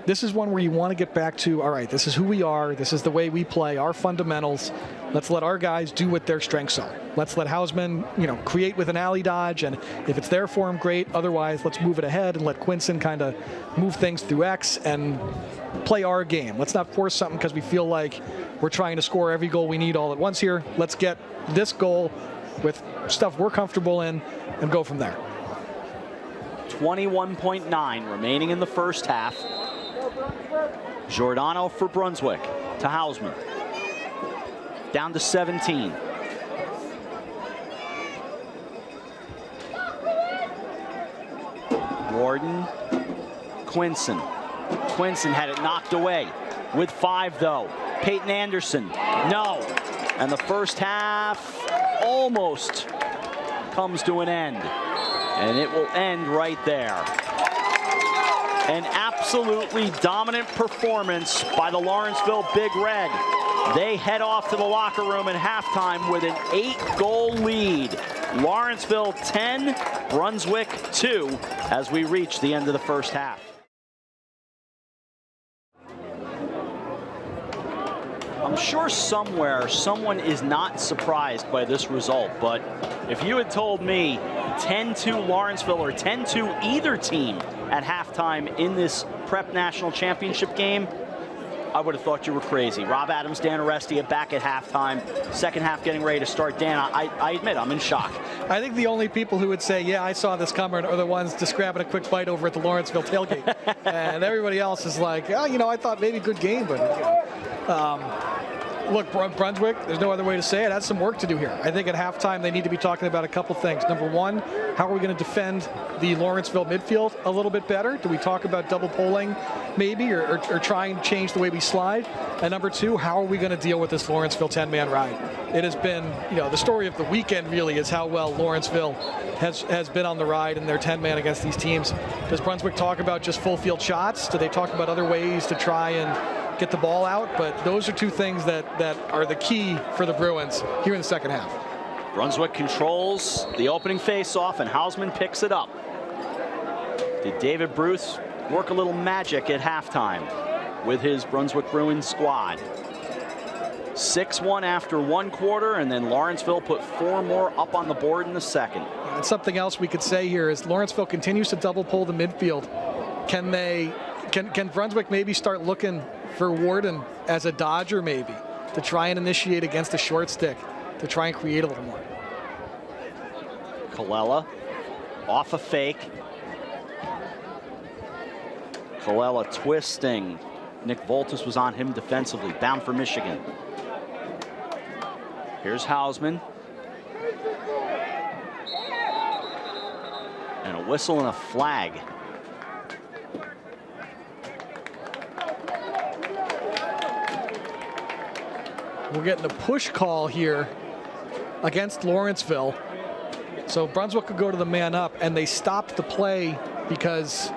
this is one where you want to get back to, all right, this is who we are, this is the way we play, our fundamentals. Let's let our guys do what their strengths are. Let's let Hausman, you know, create with an alley dodge, and if it's there for him, great. Otherwise, let's move it ahead and let Quinson kind of move things through X and play our game. Let's not force something because we feel like we're trying to score every goal we need all at once here. Let's get this goal with stuff we're comfortable in and go from there. 21.9 remaining in the first half. Giordano for Brunswick to Hausman. Down to 17. Warden, Quinson. Quinson had it knocked away with 5 though. Peyton Anderson, no. And the first half almost comes to an end. And it will end right there. An absolutely dominant performance by the Lawrenceville Big Red. They head off to the locker room at halftime with an 8-goal lead. Lawrenceville 10, Brunswick 2 as we reach the end of the first half. I'm sure somewhere someone is not surprised by this result, but if you had told me 10-2 Lawrenceville or 10-2 either team at halftime in this Prep National Championship game, I would have thought you were crazy. Rob Adams, Dan Arestia back at halftime. Second half getting ready to start. Dan, I admit, I'm in shock. I think the only people who would say, yeah, I saw this coming are the ones just grabbing a quick bite over at the Lawrenceville tailgate. And everybody else is like, oh, you know, I thought maybe good game, but, you know. Look, Brunswick, there's no other way to say it, has some work to do here. I think at halftime they need to be talking about a couple things. Number one, how are we going to defend the Lawrenceville midfield a little bit better? Do we talk about double polling maybe, or try and change the way we slide? And number two, how are we going to deal with this Lawrenceville 10-man ride? It has been, you know, the story of the weekend really is how well Lawrenceville has been on the ride in their 10-man against these teams. Does Brunswick talk about just full field shots? Do they talk about other ways to try and get the ball out? But those are two things that are the key for the Bruins here in the second half. Brunswick controls the opening face-off, and Hausman picks it up. Did David Bruce work a little magic at halftime with his Brunswick Bruins squad? 6-1 after one quarter, and then Lawrenceville put 4 more up on the board in the second. And something else we could say here is Lawrenceville continues to double pull the midfield. Can Brunswick maybe start looking for Warden as a Dodger maybe to try and initiate against the short stick, to try and create a little more? Colella off a fake. Colella twisting. Nick Voltus was on him defensively, bound for Michigan. Here's Hausman. And a whistle and a flag. We're getting a push call here against Lawrenceville. So Brunswick could go to the man up, and they stopped the play because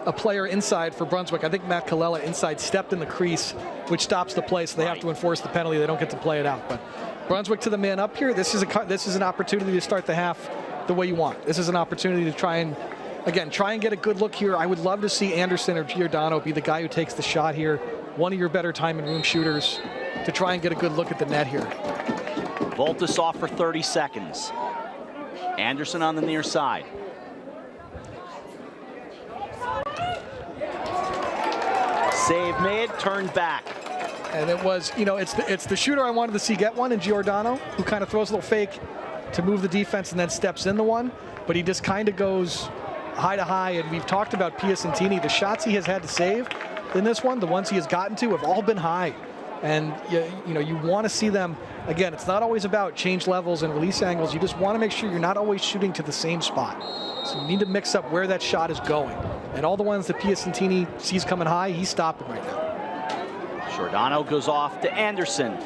a player inside for Brunswick, I think Matt Colella inside, stepped in the crease, which stops the play, so they have to enforce the penalty. They don't get to play it out. But Brunswick to the man up here, this is an opportunity to start the half the way you want. This is an opportunity to try and get a good look here. I would love to see Anderson or Giordano be the guy who takes the shot here, one of your better time and room shooters, to try and get a good look at the net here. Voltus off for 30 seconds. Anderson on the near side. Save made, turned back. And it was, you know, it's the shooter I wanted to see get one in Giordano, who kind of throws a little fake to move the defense and then steps in the one. But he just kind of goes high to high. And we've talked about Piacentini. The shots he has had to save in this one, the ones he has gotten to, have all been high. And you know, you want to see them. Again, it's not always about change levels and release angles. You just want to make sure you're not always shooting to the same spot. So you need to mix up where that shot is going. And all the ones that Piacentini sees coming high, he's stopping right now. Giordano goes off to Anderson.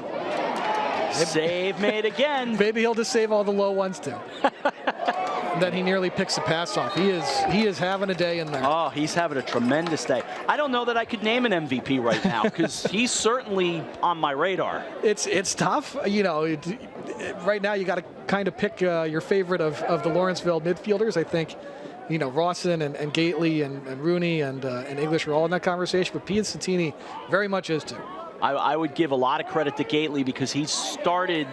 Save made again. Maybe he'll just save all the low ones too. And then he nearly picks the pass off. He is having a day in there. Oh, he's having a tremendous day. I don't know that I could name an MVP right now because he's certainly on my radar. It's tough. You know, right now you got to kind of pick your favorite of the Lawrenceville midfielders. I think, you know, Rawson and Gately and Rooney and English are all in that conversation, but Piacentini very much is too. I would give a lot of credit to Gately because he started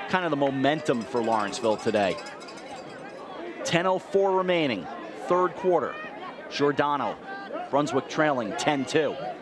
kind of the momentum for Lawrenceville today. 10:04 remaining, third quarter. Giordano, Brunswick trailing 10-2.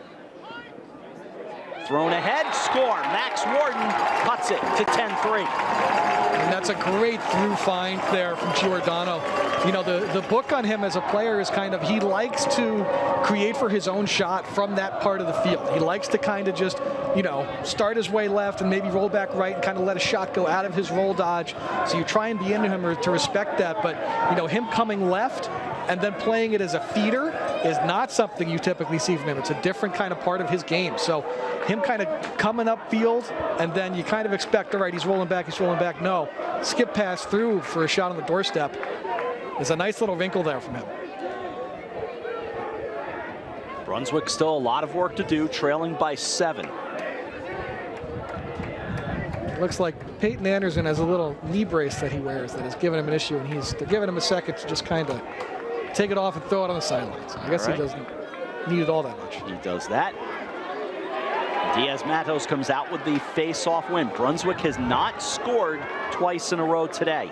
Thrown ahead, score. Max Warden cuts it to 10-3. And that's a great through find there from Giordano. You know, the book on him as a player is kind of, he likes to create for his own shot from that part of the field. He likes to kind of just, you know, start his way left and maybe roll back right and kind of let a shot go out of his roll dodge. So you try and be into him to respect that. But, you know, him coming left and then playing it as a feeder is not something you typically see from him. It's a different kind of part of his game. So him kind of coming up field, and then you kind of expect, all right, he's rolling back. No, skip pass through for a shot on the doorstep. There's a nice little wrinkle there from him. Brunswick still a lot of work to do, trailing by 7. It looks like Peyton Anderson has a little knee brace that he wears that has given him an issue, and they're giving him a second to just kind of take it off and throw it on the sidelines. So I guess he doesn't need it all that much. He does that. Diaz-Matos comes out with the face-off win. Brunswick has not scored twice in a row today.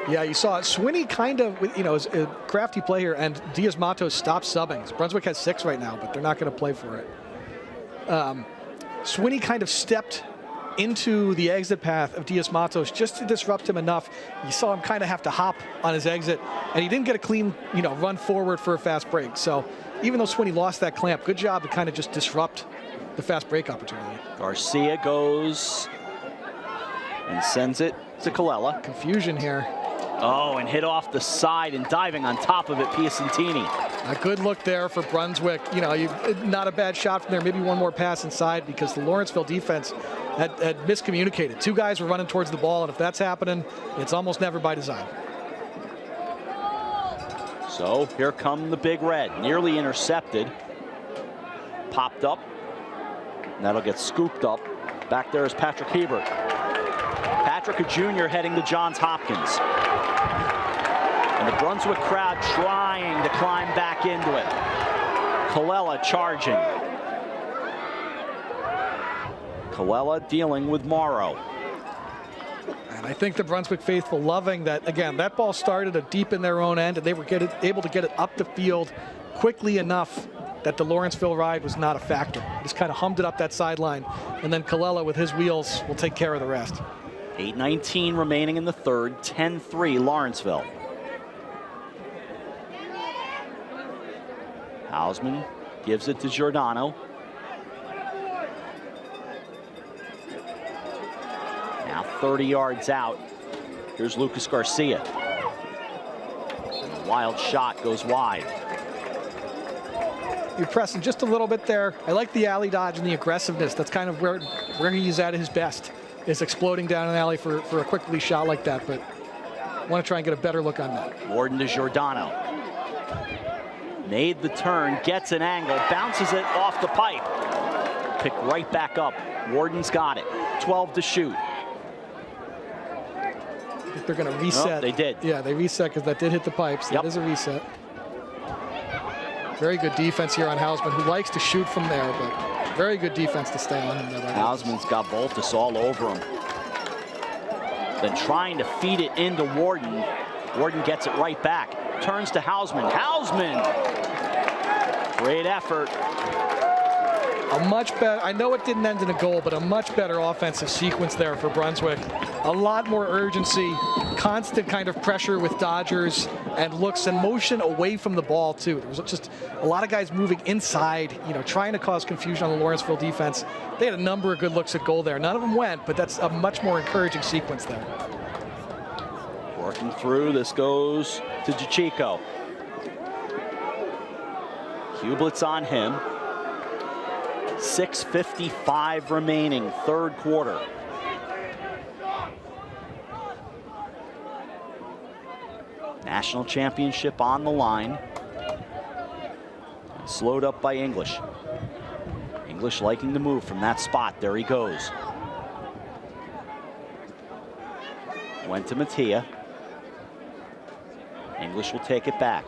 Yeah, you saw it. Swinney kind of, you know, is a crafty play here, and Diaz-Matos stopped subbing. Brunswick has 6 right now, but they're not going to play for it. Swinney kind of stepped into the exit path of Diaz-Matos just to disrupt him enough. You saw him kind of have to hop on his exit, and he didn't get a clean, you know, run forward for a fast break. So even though Swinney lost that clamp, good job to kind of just disrupt the fast break opportunity. Garcia goes and sends it to Colella. Confusion here. Oh, and hit off the side and diving on top of it, Piacentini. A good look there for Brunswick. You know, not a bad shot from there. Maybe one more pass inside because the Lawrenceville defense had miscommunicated. 2 guys were running towards the ball, and if that's happening, it's almost never by design. So here come the Big Red, nearly intercepted. Popped up. And that'll get scooped up. Back there is Patrick Hebert. Patrick, a junior, heading to Johns Hopkins. And the Brunswick crowd trying to climb back into it. Colella charging. Colella dealing with Morrow. And I think the Brunswick faithful loving that, again, that ball started deep in their own end, and they were able to get it up the field quickly enough that the Lawrenceville ride was not a factor. Just kind of hummed it up that sideline, and then Colella with his wheels will take care of the rest. 8:19 remaining in the third, 10-3 Lawrenceville. Hausman gives it to Giordano. Now 30 yards out. Here's Lucas Garcia. And the wild shot goes wide. You're pressing just a little bit there. I like the alley dodge and the aggressiveness. That's kind of where he's at his best, is exploding down an alley for a quick release shot like that. But I want to try and get a better look on that. Warden to Giordano. Made the turn, gets an angle, bounces it off the pipe. Picked right back up. Warden's got it. 12 to shoot. I think they're going to reset. Oh, they did. Yeah, they reset because that did hit the pipes. Yep. That is a reset. Very good defense here on Hausman, who likes to shoot from there, but very good defense to stay on him there. Hausman's got Voltus all over him. Then trying to feed it into Warden. Warden gets it right back. Turns to Hausman. Hausman! Great effort. A much better, I know it didn't end in a goal, but a much better offensive sequence there for Brunswick. A lot more urgency, constant kind of pressure with Dodgers, and looks and motion away from the ball too. There was just a lot of guys moving inside, trying to cause confusion on the Lawrenceville defense. They had a number of good looks at goal there. None of them went, but that's a much more encouraging sequence there. Working through, this goes to Jachico. Hublett's on him. 6:55 remaining, third quarter. National championship on the line. Slowed up by English. English liking to move from that spot. There he goes. Went to Mattia. English will take it back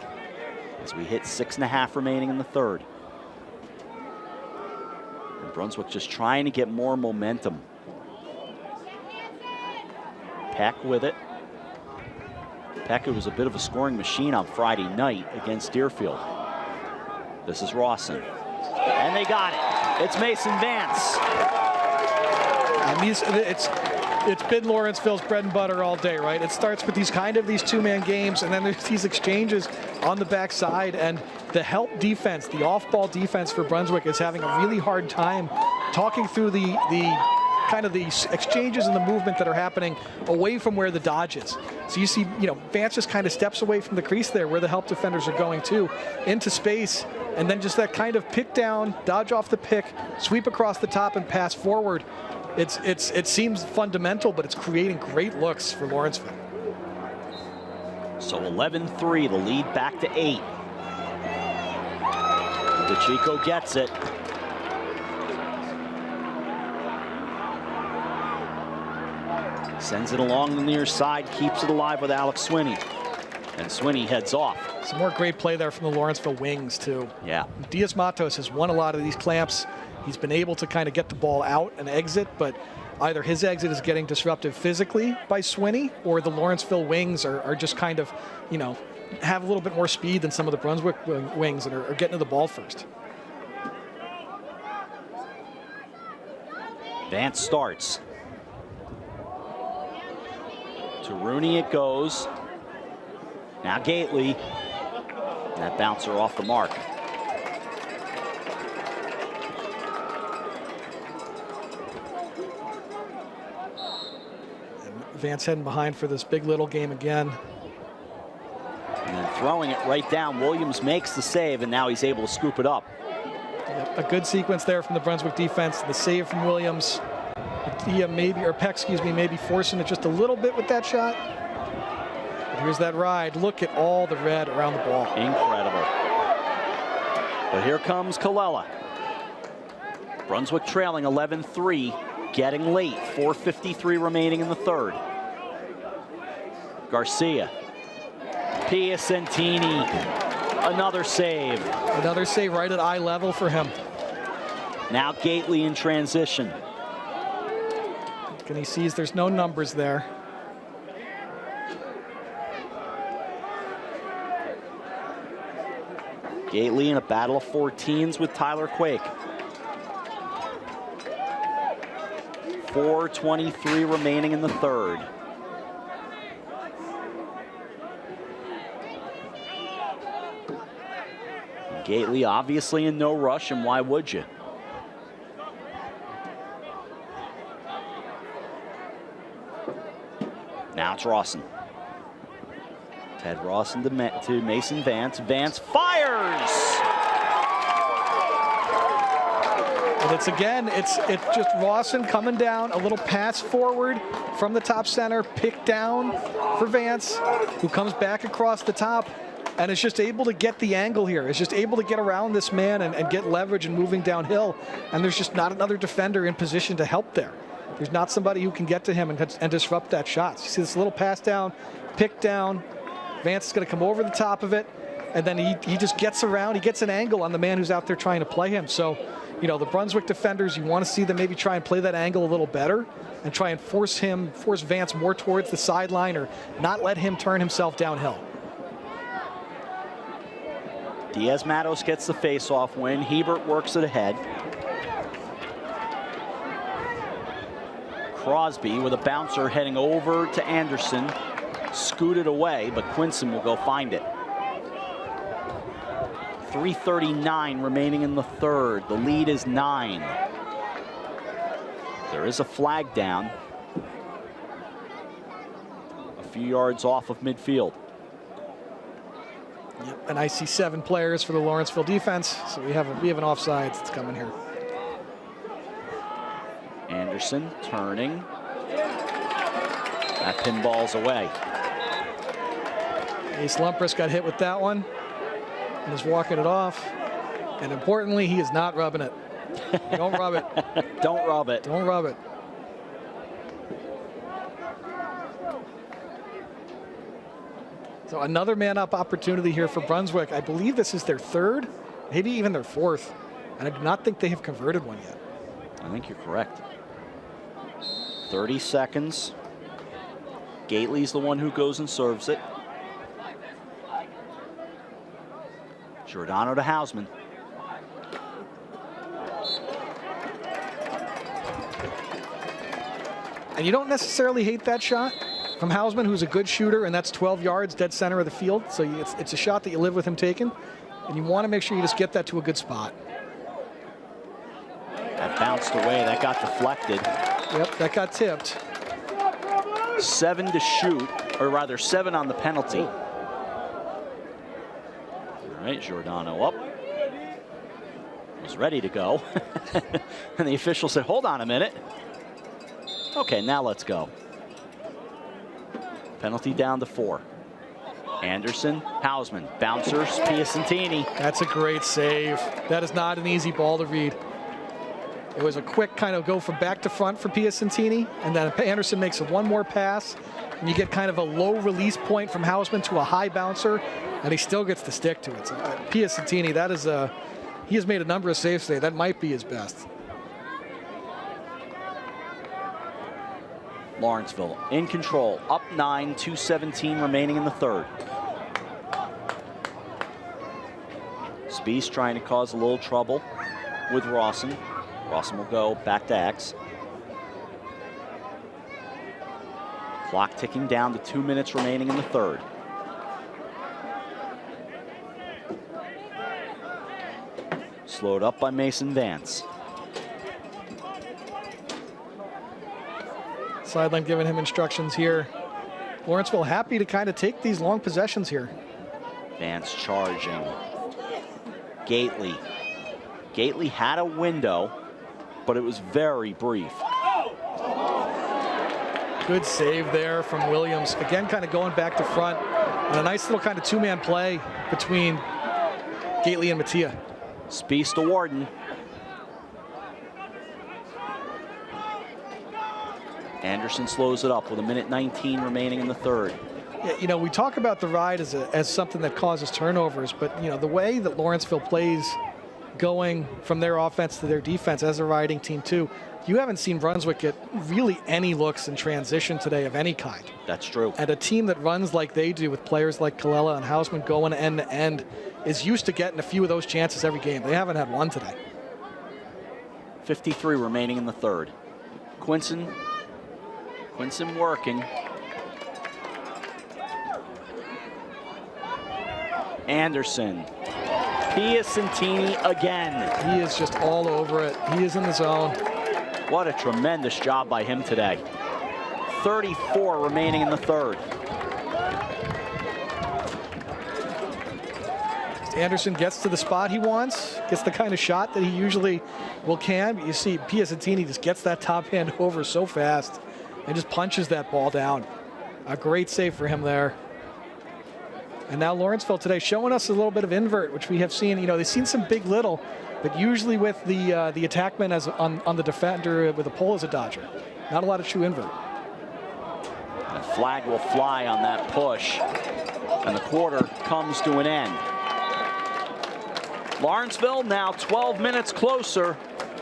as we hit 6.5 remaining in the third. And Brunswick just trying to get more momentum. Peck with it. Peck, who was a bit of a scoring machine on Friday night against Deerfield. This is Rawson. And they got it. It's Mason Vance. And it's been Lawrenceville's bread and butter all day, right? It starts with these two-man games, and then there's these exchanges on the backside, and the help defense, the off-ball defense for Brunswick is having a really hard time talking through the exchanges and the movement that are happening away from where the dodge is. So you see, Vance just kind of steps away from the crease there where the help defenders are going to, into space, and then just that kind of pick down, dodge off the pick, sweep across the top and pass forward. It seems fundamental, but it's creating great looks for Lawrenceville. So 11-3, the lead back to 8. DeChico gets it. Sends it along the near side, keeps it alive with Alex Swinney. And Swinney heads off. Some more great play there from the Lawrenceville wings, too. Yeah. Diaz Matos has won a lot of these clamps. He's been able to kind of get the ball out and exit, but either his exit is getting disrupted physically by Swinney, or the Lawrenceville wings are just kind of, have a little bit more speed than some of the Brunswick wings and are getting to the ball first. Vance starts. To Rooney it goes. Now Gately. That bouncer off the mark. And Vance heading behind for this big little game again. And then throwing it right down. Williams makes the save, and now he's able to scoop it up. Yep, a good sequence there from the Brunswick defense. The save from Williams. Peck, maybe forcing it just a little bit with that shot. But here's that ride. Look at all the red around the ball. Incredible. But here comes Colella. Brunswick trailing 11-3, getting late. 4:53 remaining in the third. Garcia. Piacentini. Another save. Another save right at eye level for him. Now Gately in transition. And he sees there's no numbers there. Gately in a battle of 14s with Tyler Quake. 4:23 remaining in the third. Gately obviously in no rush, and why would you? Now it's Rawson. Ted Rawson to Mason Vance. Vance fires! And it's just Rawson coming down, a little pass forward from the top center, pick down for Vance, who comes back across the top and is just able to get the angle here. Is just able to get around this man and get leverage and moving downhill. And there's just not another defender in position to help there. There's not somebody who can get to him and disrupt that shot. So you see this little pass down, pick down. Vance is going to come over the top of it, and then he just gets around. He gets an angle on the man who's out there trying to play him. So, the Brunswick defenders, you want to see them maybe try and play that angle a little better and try and force Vance more towards the sideline, or not let him turn himself downhill. Diaz Matos gets the face-off win. Hebert works it ahead. Crosby with a bouncer heading over to Anderson. Scooted away, but Quinson will go find it. 3:39 remaining in the third. The lead is 9. There is a flag down. A few yards off of midfield. Yep, and I see 7 players for the Lawrenceville defense, so we have an offsides that's coming here. Anderson turning. That pinball's away. Ace Lumpris got hit with that one and is walking it off. And importantly, he is not rubbing it. Don't rub it. Don't rub it. Don't rub it. So another man-up opportunity here for Brunswick. I believe this is their 3rd, maybe even their 4th. And I do not think they have converted one yet. I think you're correct. 30 seconds. Gately's the one who goes and serves it. Giordano to Hausman. And you don't necessarily hate that shot from Hausman, who's a good shooter, and that's 12 yards dead center of the field. So it's a shot that you live with him taking, and you want to make sure you just get that to a good spot. That bounced away. That got deflected. Yep, that got tipped. 7 to shoot, or rather 7 on the penalty. All right, Giordano up. Was ready to go. And the official said, hold on a minute. Okay, now let's go. Penalty down to 4. Anderson, Hausman, bouncers, Piacentini. That's a great save. That is not an easy ball to read. It was a quick kind of go from back to front for Piacentini, and then Anderson makes one more pass, and you get kind of a low release point from Hausman to a high bouncer, and he still gets the stick to it. So Piacentini, that is he has made a number of saves today. That might be his best. Lawrenceville in control, up 9, 2:17 remaining in the third. Spies trying to cause a little trouble with Rawson. Rawson will go back to X. Clock ticking down to 2 minutes remaining in the third. Slowed up by Mason Vance. Sideline giving him instructions here. Lawrenceville happy to kind of take these long possessions here. Vance charging. Gately. Gately had a window, but it was very brief. Good save there from Williams. Again, kind of going back to front. And a nice little kind of 2-man play between Gately and Mattia. Spies to Warden. Anderson slows it up with 1:19 remaining in the third. Yeah, you know, we talk about the ride as something that causes turnovers, but, you know, the way that Lawrenceville plays going from their offense to their defense as a riding team too, you haven't seen Brunswick get really any looks in transition today of any kind. That's true. And a team that runs like they do with players like Kallela and Hausman going end to end is used to getting a few of those chances every game. They haven't had one today. 53 remaining in the third. Quinson working. Anderson. Piacentini again. He is just all over it. He is in the zone. What a tremendous job by him today. 34 remaining in the third. Anderson gets to the spot he wants, gets the kind of shot that he usually can. But you see Piacentini just gets that top hand over so fast and just punches that ball down. A great save for him there. And now Lawrenceville today showing us a little bit of invert, which we have seen. You know, they've seen some big little, but usually with the attackman as on the defender with a pole as a dodger. Not a lot of true invert. The flag will fly on that push, and the quarter comes to an end. Lawrenceville now 12 minutes closer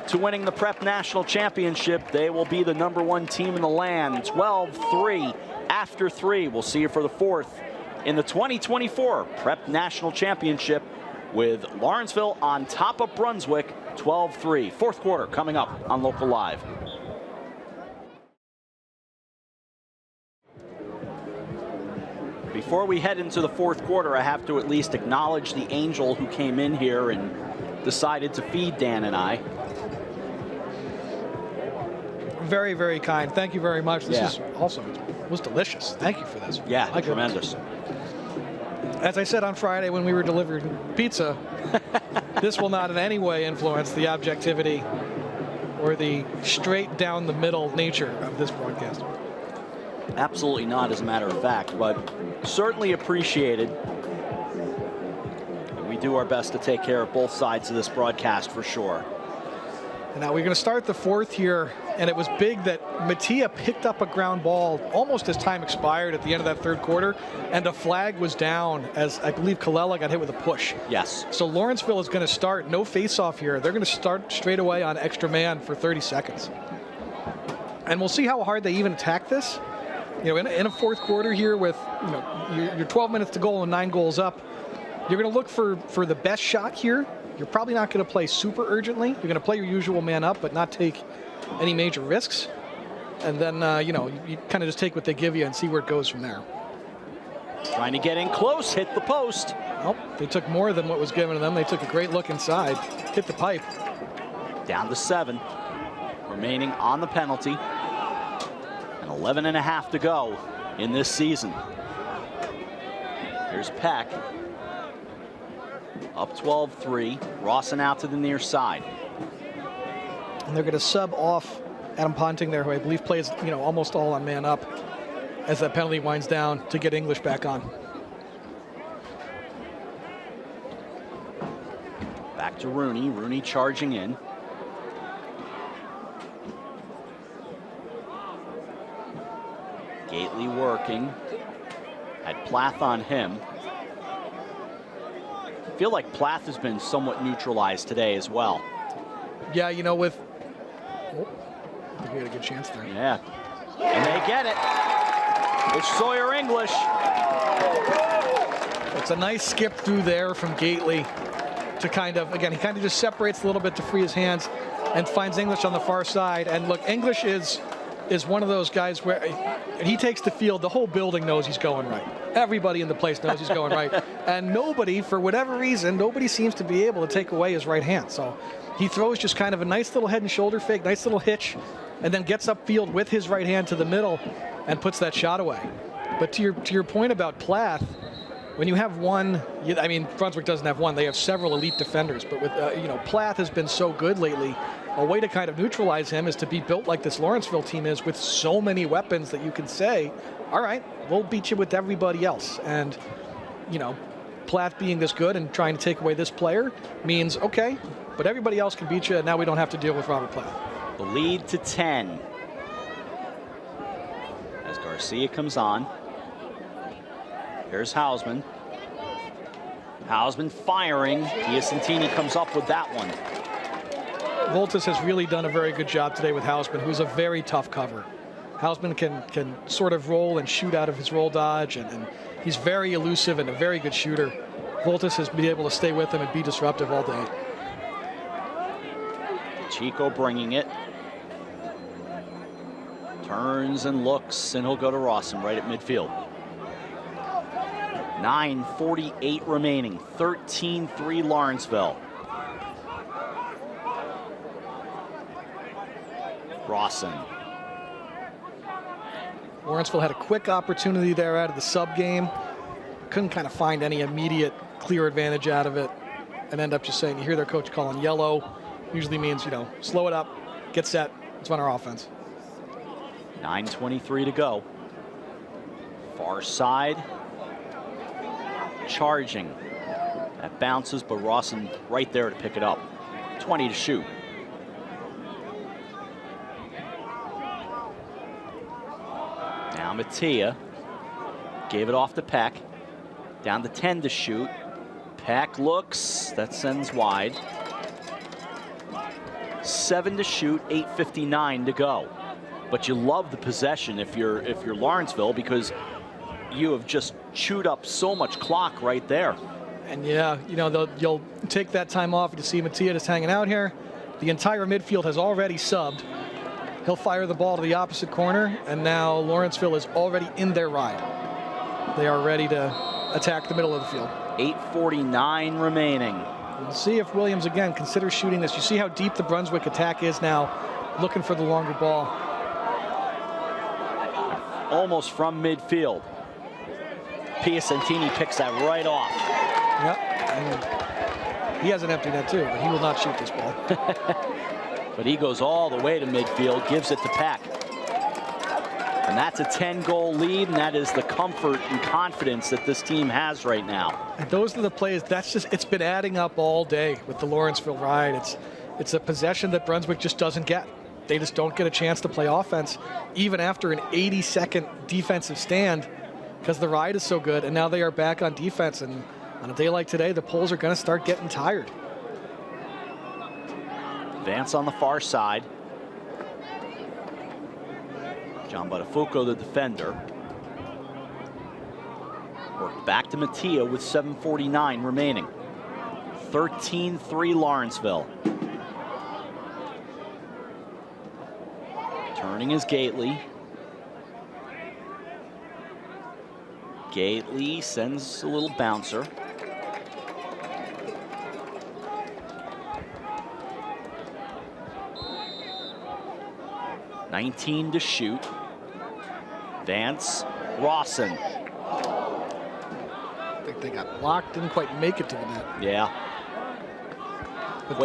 to winning the Prep National Championship. They will be the #1 team in the land. 12-3 after 3. We'll see you for the 4th in the 2024 Prep National Championship, with Lawrenceville on top of Brunswick 12-3. Fourth quarter coming up on Local Live. before we head into the fourth quarter, I have to at least acknowledge the angel who came in here and decided to feed Dan and I. Very, very kind. Thank you very much. This is awesome. It was delicious. Thank you for this. Yeah, tremendous. As I said on Friday when we were delivering pizza, this will not in any way influence the objectivity or the straight down the middle nature of this broadcast. Absolutely not, as a matter of fact, but certainly appreciated. And we do our best to take care of both sides of this broadcast for sure. And now we're going to start the fourth here, and it was big that Mattia picked up a ground ball almost as time expired at the end of that third quarter, and a flag was down as I believe Colella got hit with a push. Yes. So Lawrenceville is going to start, no face-off here. They're going to start straight away on extra man for 30 seconds. And we'll see how hard they even attack this. You know, in a fourth quarter here with, you know, your 12 minutes to goal and 9 goals up, you're going to look for the best shot here. You're probably not going to play super urgently. You're going to play your usual man up, but not take any major risks. And then, you know, you kind of just take what they give you and see where it goes from there. Trying to get in close, hit the post. Well, they took more than what was given to them. They took a great look inside, hit the pipe. Down to 7, remaining on the penalty. And 11 and a half to go in this season. Here's Peck. Up 12-3. Rawson out to the near side. And they're going to sub off Adam Ponting there, who I believe plays, you know, almost all on man up as that penalty winds down to get English back on. Back to Rooney. Rooney charging in. Gately working. Had Plath on him. I feel like Plath has been somewhat neutralized today as well. Yeah, you know, with... Oh, I think we had a good chance there. Yeah. And they get it. It's Sawyer English. It's a nice skip through there from Gately to kind of, again, he kind of just separates a little bit to free his hands and finds English on the far side. And look, English is one of those guys where he takes the field, the whole building knows he's going right. Everybody in the place knows he's going right. And nobody, for whatever reason, nobody seems to be able to take away his right hand. So he throws just kind of a nice little head and shoulder fake, nice little hitch, and then gets upfield with his right hand to the middle and puts that shot away. But to your point about Plath, when you have one, I mean, Brunswick doesn't have one, they have several elite defenders, but with, you know, Plath has been so good lately. A way to kind of neutralize him is to be built like this Lawrenceville team is, with so many weapons that you can say, all right, we'll beat you with everybody else. And, you know, Plath being this good and trying to take away this player means, okay, but everybody else can beat you, and now we don't have to deal with Robert Plath. The lead to 10. As Garcia comes on. Here's Hausman. Hausman firing. Piacentini comes up with that one. Voltis has really done a very good job today with Hausman, who's a very tough cover. Hausman can sort of roll and shoot out of his roll dodge, and he's very elusive and a very good shooter. Voltis has been able to stay with him and be disruptive all day. Chico bringing it. Turns and looks, and he'll go to Rawson right at midfield. 9:48 remaining. 13-3 Lawrenceville. Rawson. Lawrenceville had a quick opportunity there out of the sub game. Couldn't kind of find any immediate clear advantage out of it, and end up just saying, you hear their coach calling yellow. Usually means, you know, slow it up, get set, let's run our offense. 9:23 to go. Far side. Charging. That bounces, but Rawson right there to pick it up. 20 to shoot. Now Mattia gave it off to Peck. Down to 10 to shoot. Peck looks, that sends wide. 7 to shoot, 8:59 to go. But you love the possession if you're Lawrenceville, because you have just chewed up so much clock right there. And yeah, you know, you'll take that time off to see Mattia just hanging out here. The entire midfield has already subbed. He'll fire the ball to the opposite corner, and now Lawrenceville is already in their ride. they are ready to attack the middle of the field. 8:49 remaining. We'll see if Williams again considers shooting this. You see how deep the Brunswick attack is now, looking for the longer ball. Almost from midfield. Piacentini picks that right off. Yep. And he has an empty net too, but he will not shoot this ball. But he goes all the way to midfield, gives it to Peck. And that's a 10-goal lead, and that is the comfort and confidence that this team has right now. And those are the plays. It's been adding up all day with the Lawrenceville ride. It's a possession that Brunswick just doesn't get. They just don't get a chance to play offense, even after an 80-second defensive stand, because the ride is so good. And now they are back on defense. And on a day like today, the Poles are going to start getting tired. Vance on the far side. John Buttafuoco, the defender. Worked back to Mattia with 7:49 remaining. 13-3 Lawrenceville. Turning is Gately. Gately sends a little bouncer. $19 to shoot. Vance, Rawson. I think they got blocked, didn't quite make it to the net. Yeah. But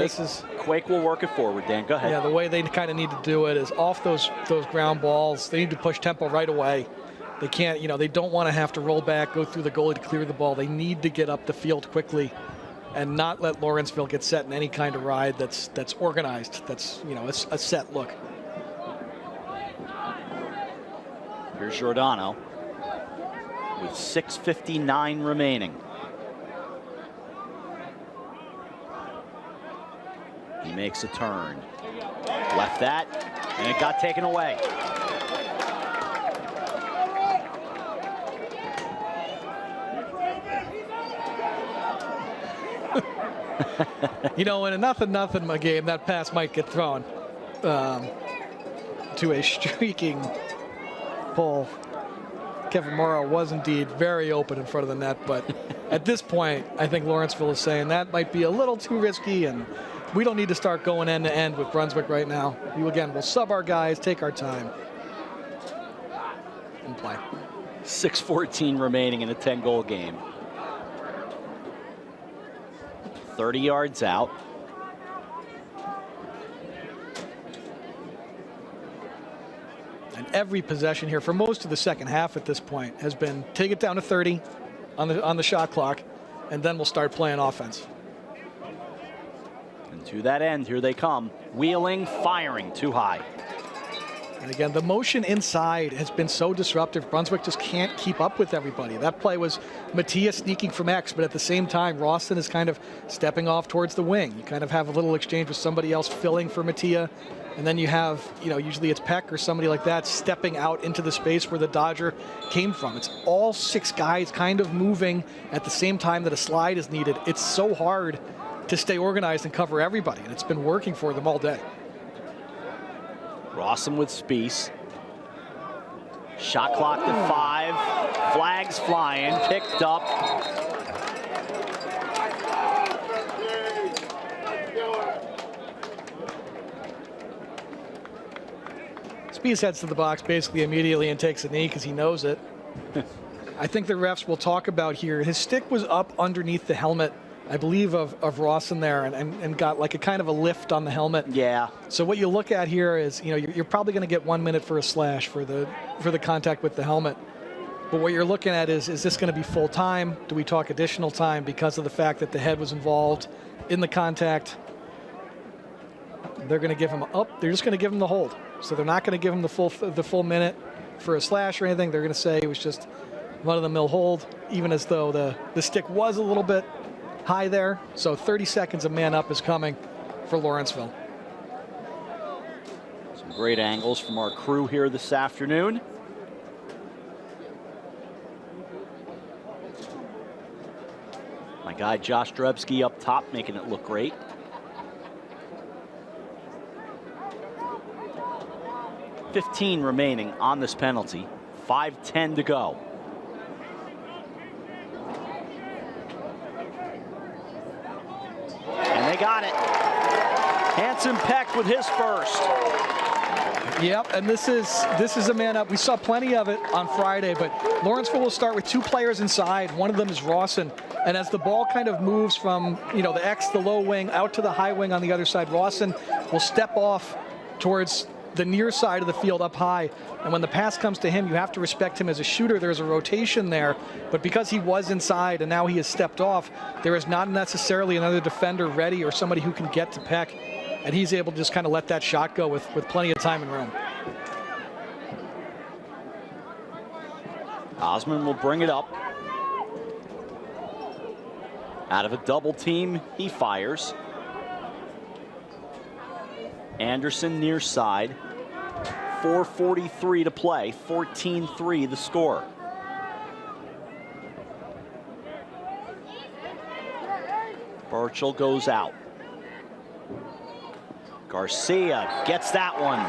Quake will work it forward, Dan. Go ahead. Yeah, the way they kind of need to do it is off those ground balls. They need to push tempo right away. They can't, they don't want to have to roll back, go through the goalie to clear the ball. They need to get up the field quickly and not let Lawrenceville get set in any kind of ride that's organized, that's, a set look. Here's Giordano with 6:59 remaining. He makes a turn. Left that, and it got taken away. In a nothing game, that pass might get thrown to a streaking Pole. Kevin Morrow was indeed very open in front of the net, but at this point, I think Lawrenceville is saying that might be a little too risky, and we don't need to start going end to end with Brunswick right now. We'll sub our guys, take our time, and play. 6:14 remaining in a 10-goal game. 30 yards out. And every possession here for most of the second half at this point has been take it down to 30 on the shot clock, and then we'll start playing offense. And to that end, here they come. Wheeling, firing, too high. And again, the motion inside has been so disruptive. Brunswick just can't keep up with everybody. That play was Mattia sneaking from X, but at the same time, Rawson is kind of stepping off towards the wing. You kind of have a little exchange with somebody else filling for Mattia. And then you have, usually it's Peck or somebody like that stepping out into the space where the Dodger came from. It's all six guys kind of moving at the same time that a slide is needed. It's so hard to stay organized and cover everybody, and it's been working for them all day. Rawson with Spies. Shot clock to 5. Flags flying. Picked up. Spies heads to the box basically immediately and takes a knee because he knows it. I think the refs will talk about here. His stick was up underneath the helmet, I believe, of Rawson there, and got like a kind of a lift on the helmet. Yeah. So what you look at here is, you're probably going to get 1 minute for a slash for the contact with the helmet. But what you're looking at is this going to be full time? Do we talk additional time because of the fact that the head was involved in the contact? They're going to give him up. They're just going to give him the hold. So they're not going to give him the full minute for a slash or anything. They're going to say it was just run-of-the-mill hold, even as though the stick was a little bit high there. So 30 seconds of man up is coming for Lawrenceville. Some great angles from our crew here this afternoon. My guy Josh Drebsky up top making it look great. $15 remaining on this penalty. 5:10 to go. got it. Hanson Peck with his first. Yep, and this is a man up. We saw plenty of it on Friday, but Lawrenceville will start with two players inside. One of them is Rawson, and as the ball kind of moves from the X, the low wing, out to the high wing on the other side, Rawson will step off towards the near side of the field up high, and when the pass comes to him, you have to respect him as a shooter. There's a rotation there, but because he was inside and now he has stepped off, there is not necessarily another defender ready or somebody who can get to Peck, and he's able to just kind of let that shot go with plenty of time and room. Osman will bring it up. Out of a double team, he fires. Anderson near side. 4:43 to play. 14-3 the score. Burchell goes out. Garcia gets that one.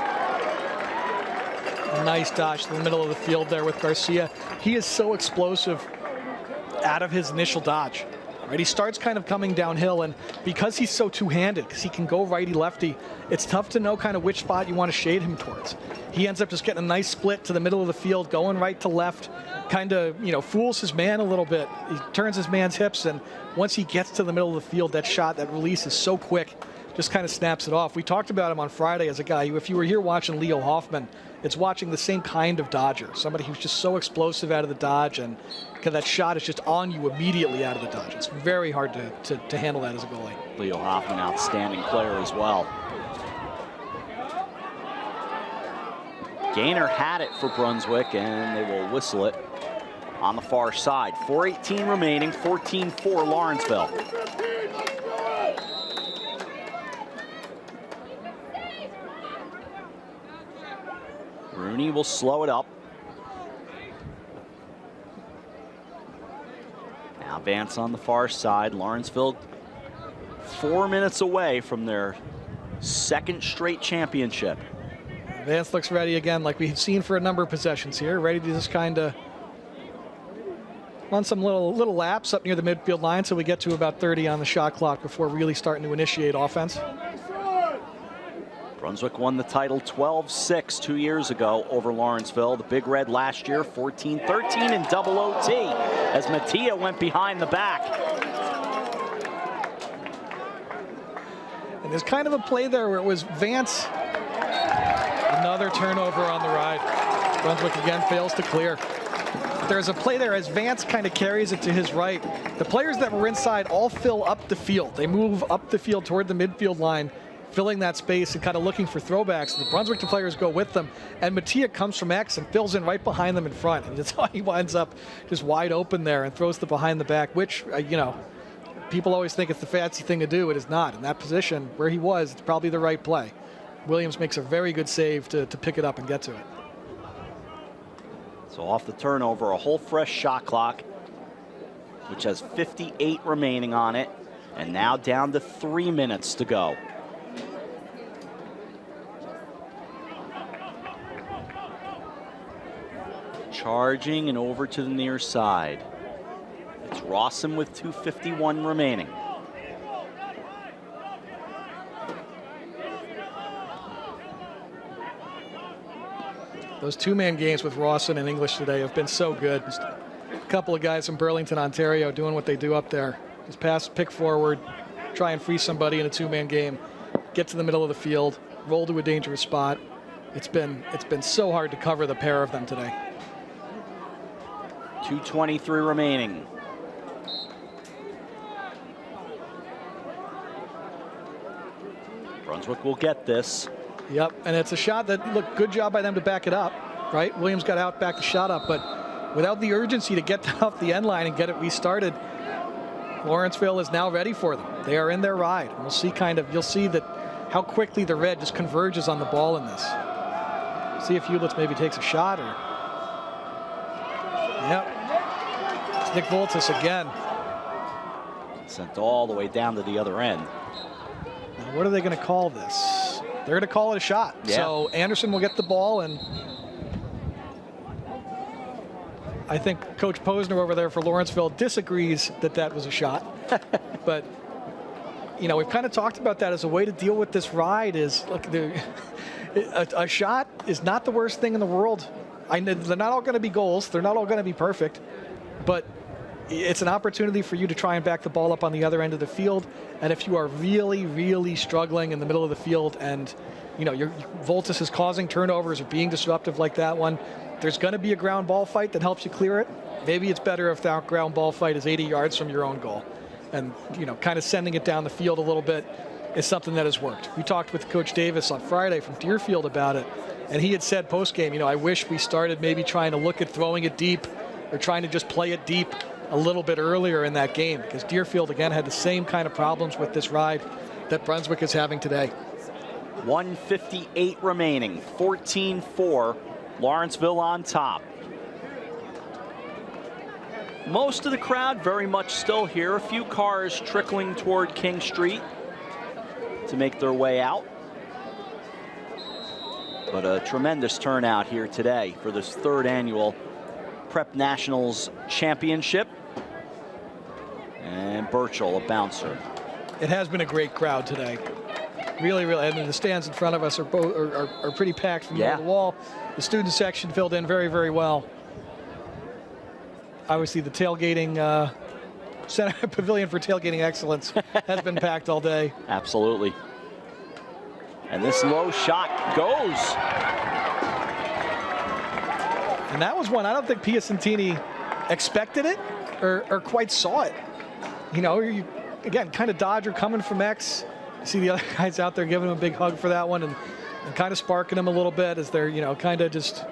Nice dodge to the middle of the field there with Garcia. He is so explosive out of his initial dodge. Right, he starts kind of coming downhill, and because he's so two-handed, because he can go righty-lefty, it's tough to know kind of which spot you want to shade him towards. He ends up just getting a nice split to the middle of the field, going right to left, kind of, fools his man a little bit. He turns his man's hips, and once he gets to the middle of the field, that shot, that release is so quick, just kind of snaps it off. We talked about him on Friday as a guy who, if you were here watching Leo Hoffman, it's watching the same kind of dodger, somebody who's just so explosive out of the dodge, and that shot is just on you immediately out of the dodge. It's very hard to handle that as a goalie. Leo Hoffman, outstanding player as well. Gaynor had it for Brunswick, and they will whistle it on the far side. 4:18 remaining, 14-4 Lawrenceville. Rooney will slow it up. Now Vance on the far side. Lawrenceville 4 minutes away from their second straight championship. Vance looks ready again, like we've seen for a number of possessions here. Ready to just kind of run some little laps up near the midfield line so we get to about 30 on the shot clock before really starting to initiate offense. Brunswick won the title 12-6 2 years ago over Lawrenceville. The Big Red last year 14-13 in double OT as Mattia went behind the back. And there's kind of a play there where it was Vance. Another turnover on the ride. Brunswick again fails to clear. There's a play there as Vance kind of carries it to his right. The players that were inside all fill up the field. They move up the field toward the midfield line, filling that space and kind of looking for throwbacks. The Brunswick players go with them, and Mattia comes from X and fills in right behind them in front. And that's how he winds up just wide open there and throws the behind the back, which, people always think it's the fancy thing to do. It is not. In that position where he was, it's probably the right play. Williams makes a very good save to pick it up and get to it. So off the turnover, a whole fresh shot clock, which has 58 remaining on it, and now down to 3 minutes to go. Charging and over to the near side. It's Rawson with 2:51 remaining. Those two-man games with Rawson and English today have been so good. Just a couple of guys from Burlington, Ontario doing what they do up there. Just pass, pick forward, try and free somebody in a two-man game, get to the middle of the field, roll to a dangerous spot. It's been so hard to cover the pair of them today. 2:23 remaining. Brunswick will get this. Yep, and it's a shot that, look, good job by them to back it up, right? Williams got out, back the shot up, but without the urgency to get off the end line and get it restarted, Lawrenceville is now ready for them. They are in their ride. We'll see you'll see that how quickly the red just converges on the ball in this. See if Hewlett's maybe takes a shot or... Yep. It's Nick Voltis again. Sent all the way down to the other end. Now, what are they going to call this? They're going to call it a shot. Yeah. So Anderson will get the ball, and I think Coach Posner over there for Lawrenceville disagrees that was a shot. But you know, we've kind of talked about that as a way to deal with this ride. Is look, a shot is not the worst thing in the world. I know they're not all going to be goals. They're not all going to be perfect, but it's an opportunity for you to try and back the ball up on the other end of the field. And if you are really, really struggling in the middle of the field, and you know your Voltus is causing turnovers or being disruptive like that one, there's going to be a ground ball fight that helps you clear it. Maybe it's better if that ground ball fight is 80 yards from your own goal, and you know, kind of sending it down the field a little bit is something that has worked. We talked with Coach Davis on Friday from Deerfield about it, and he had said post-game, you know, I wish we started maybe trying to look at throwing it deep or trying to just play it deep a little bit earlier in that game, because Deerfield, again, had the same kind of problems with this ride that Brunswick is having today. 1:58 remaining, 14-4, Lawrenceville on top. Most of the crowd very much still here. A few cars trickling toward King Street to make their way out. But a tremendous turnout here today for this third annual Prep Nationals Championship. And Burchell, a bouncer. It has been a great crowd today. Really, really. And the stands in front of us are pretty packed from wall to wall. The student section filled in very, very well. Obviously, the tailgating center pavilion for tailgating excellence has been packed all day. Absolutely. And this low shot goes. And that was one I don't think Piacentini expected it or quite saw it. You know, again, kind of Dodger coming from X. You see the other guys out there giving him a big hug for that one and kind of sparking him a little bit as they're, you know, kind of just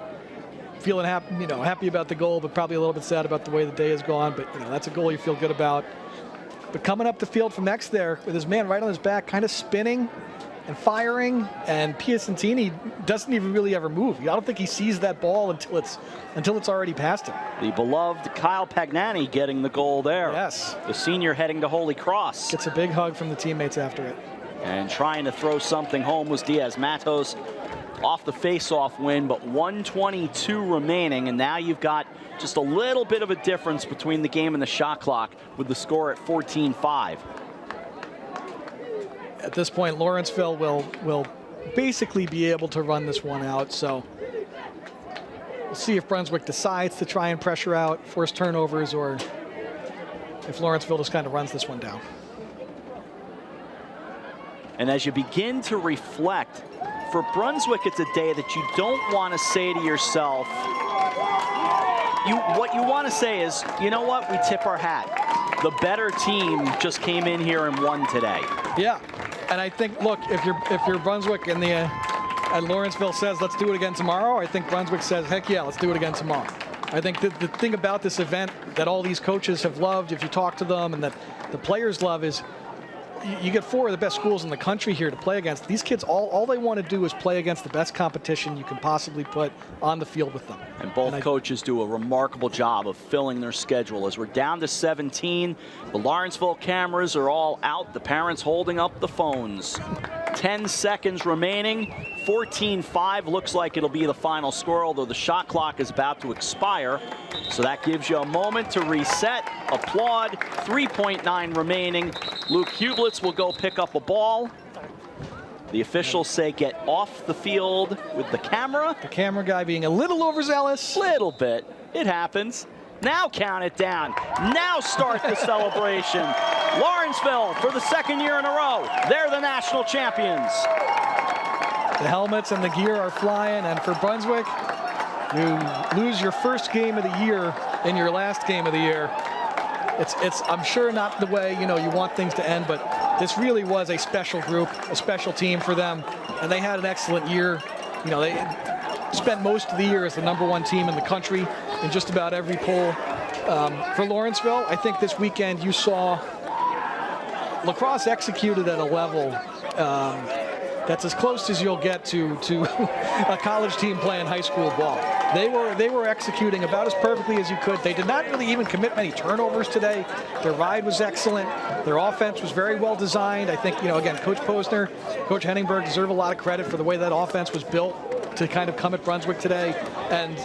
feeling happy, you know, happy about the goal, but probably a little bit sad about the way the day has gone. But, you know, that's a goal you feel good about. But coming up the field from X there with his man right on his back, kind of spinning and firing, and Piacentini doesn't even really ever move. I don't think he sees that ball until it's already past him. The beloved Kyle Pagnani getting the goal there. Yes. The senior heading to Holy Cross. Gets a big hug from the teammates after it. And trying to throw something home was Diaz Matos off the face-off win, but 1:22 remaining, and now you've got just a little bit of a difference between the game and the shot clock with the score at 14-5. At this point, Lawrenceville will basically be able to run this one out. So we'll see if Brunswick decides to try and pressure out, force turnovers, or if Lawrenceville just kind of runs this one down. And as you begin to reflect, for Brunswick, it's a day that you don't want to say to yourself, what you want to say is, you know what, we tip our hat. The better team just came in here and won today. Yeah. And I think, look, if you're Brunswick and and Lawrenceville says, let's do it again tomorrow, I think Brunswick says, heck yeah, let's do it again tomorrow. I think the thing about this event that all these coaches have loved, if you talk to them, and that the players love, is you get four of the best schools in the country here to play against. These kids, all they want to do is play against the best competition you can possibly put on the field with them. And both coaches do a remarkable job of filling their schedule. As we're down to 17, the Lawrenceville cameras are all out, the parents holding up the phones. 10 seconds remaining, 14-5, looks like it'll be the final score, although the shot clock is about to expire. So that gives you a moment to reset, applaud, 3.9 remaining. Luke Hublitz will go pick up a ball. The officials say get off the field with the camera. The camera guy being a little overzealous. Little bit, it happens. Now count it down. Now start the celebration. Lawrenceville, for the second year in a row, they're the national champions. The helmets and the gear are flying, and for Brunswick, you lose your first game of the year in your last game of the year. It's I'm sure not the way you want things to end, but this really was a special group, a special team for them, and they had an excellent year. They spent most of the year as the #1 team in the country in just about every poll. For Lawrenceville, I think this weekend you saw lacrosse executed at a level that's as close as you'll get to a college team playing high school ball. They were executing about as perfectly as you could. They did not really even commit many turnovers today. Their ride was excellent. Their offense was very well designed. I think, again, Coach Posner, Coach Henningberg deserve a lot of credit for the way that offense was built to kind of come at Brunswick today. And,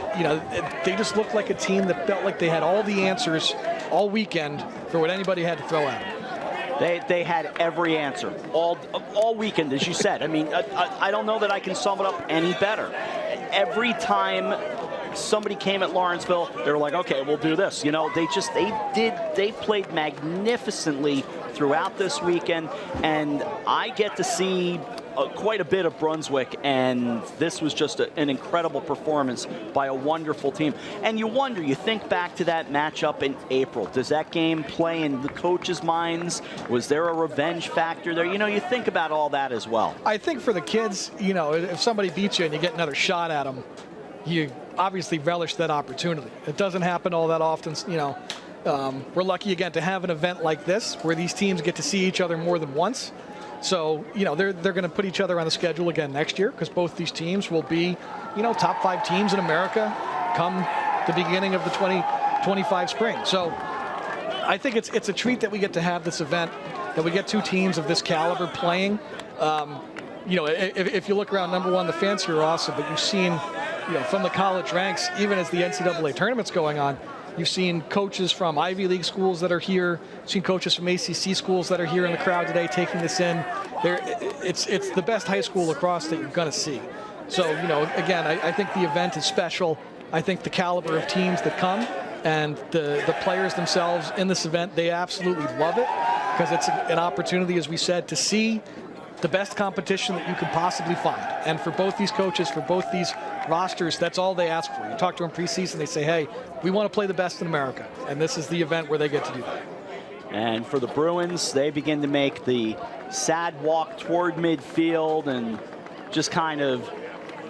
they just looked like a team that felt like they had all the answers all weekend for what anybody had to throw at them. They had every answer all weekend, as you said. I mean, I don't know that I can sum it up any better. Every time somebody came at Lawrenceville, they were like, okay, we'll do this. You know, they played magnificently throughout this weekend, and I get to see quite a bit of Brunswick, and this was just an incredible performance by a wonderful team. And you think back to that matchup in April. Does that game play in the coaches' minds? Was there a revenge factor there? You know, you think about all that as well. I think for the kids, you know, if somebody beats you and you get another shot at them, you obviously relish that opportunity. It doesn't happen all that often, you know. We're lucky again to have an event like this where these teams get to see each other more than once. So, you know, they're going to put each other on the schedule again next year because both these teams will be, you know, top 5 teams in America come the beginning of the 2025 spring. So I think it's a treat that we get to have this event, that we get 2 teams of this caliber playing. You know, if you look around, number one, the fans here are awesome, but you've seen, you know, from the college ranks, even as the NCAA tournament's going on, you've seen coaches from Ivy League schools that are here. You've seen coaches from ACC schools that are here in the crowd today taking this in. It's the best high school lacrosse that you're going to see. So, you know, again, I think the event is special. I think the caliber of teams that come and the players themselves in this event, they absolutely love it because it's an opportunity, as we said, to see the best competition that you could possibly find. And for both these coaches, for both these rosters, that's all they ask for. You talk to them preseason, they say, hey, we want to play the best in America. And this is the event where they get to do that. And for the Bruins, they begin to make the sad walk toward midfield, and just kind of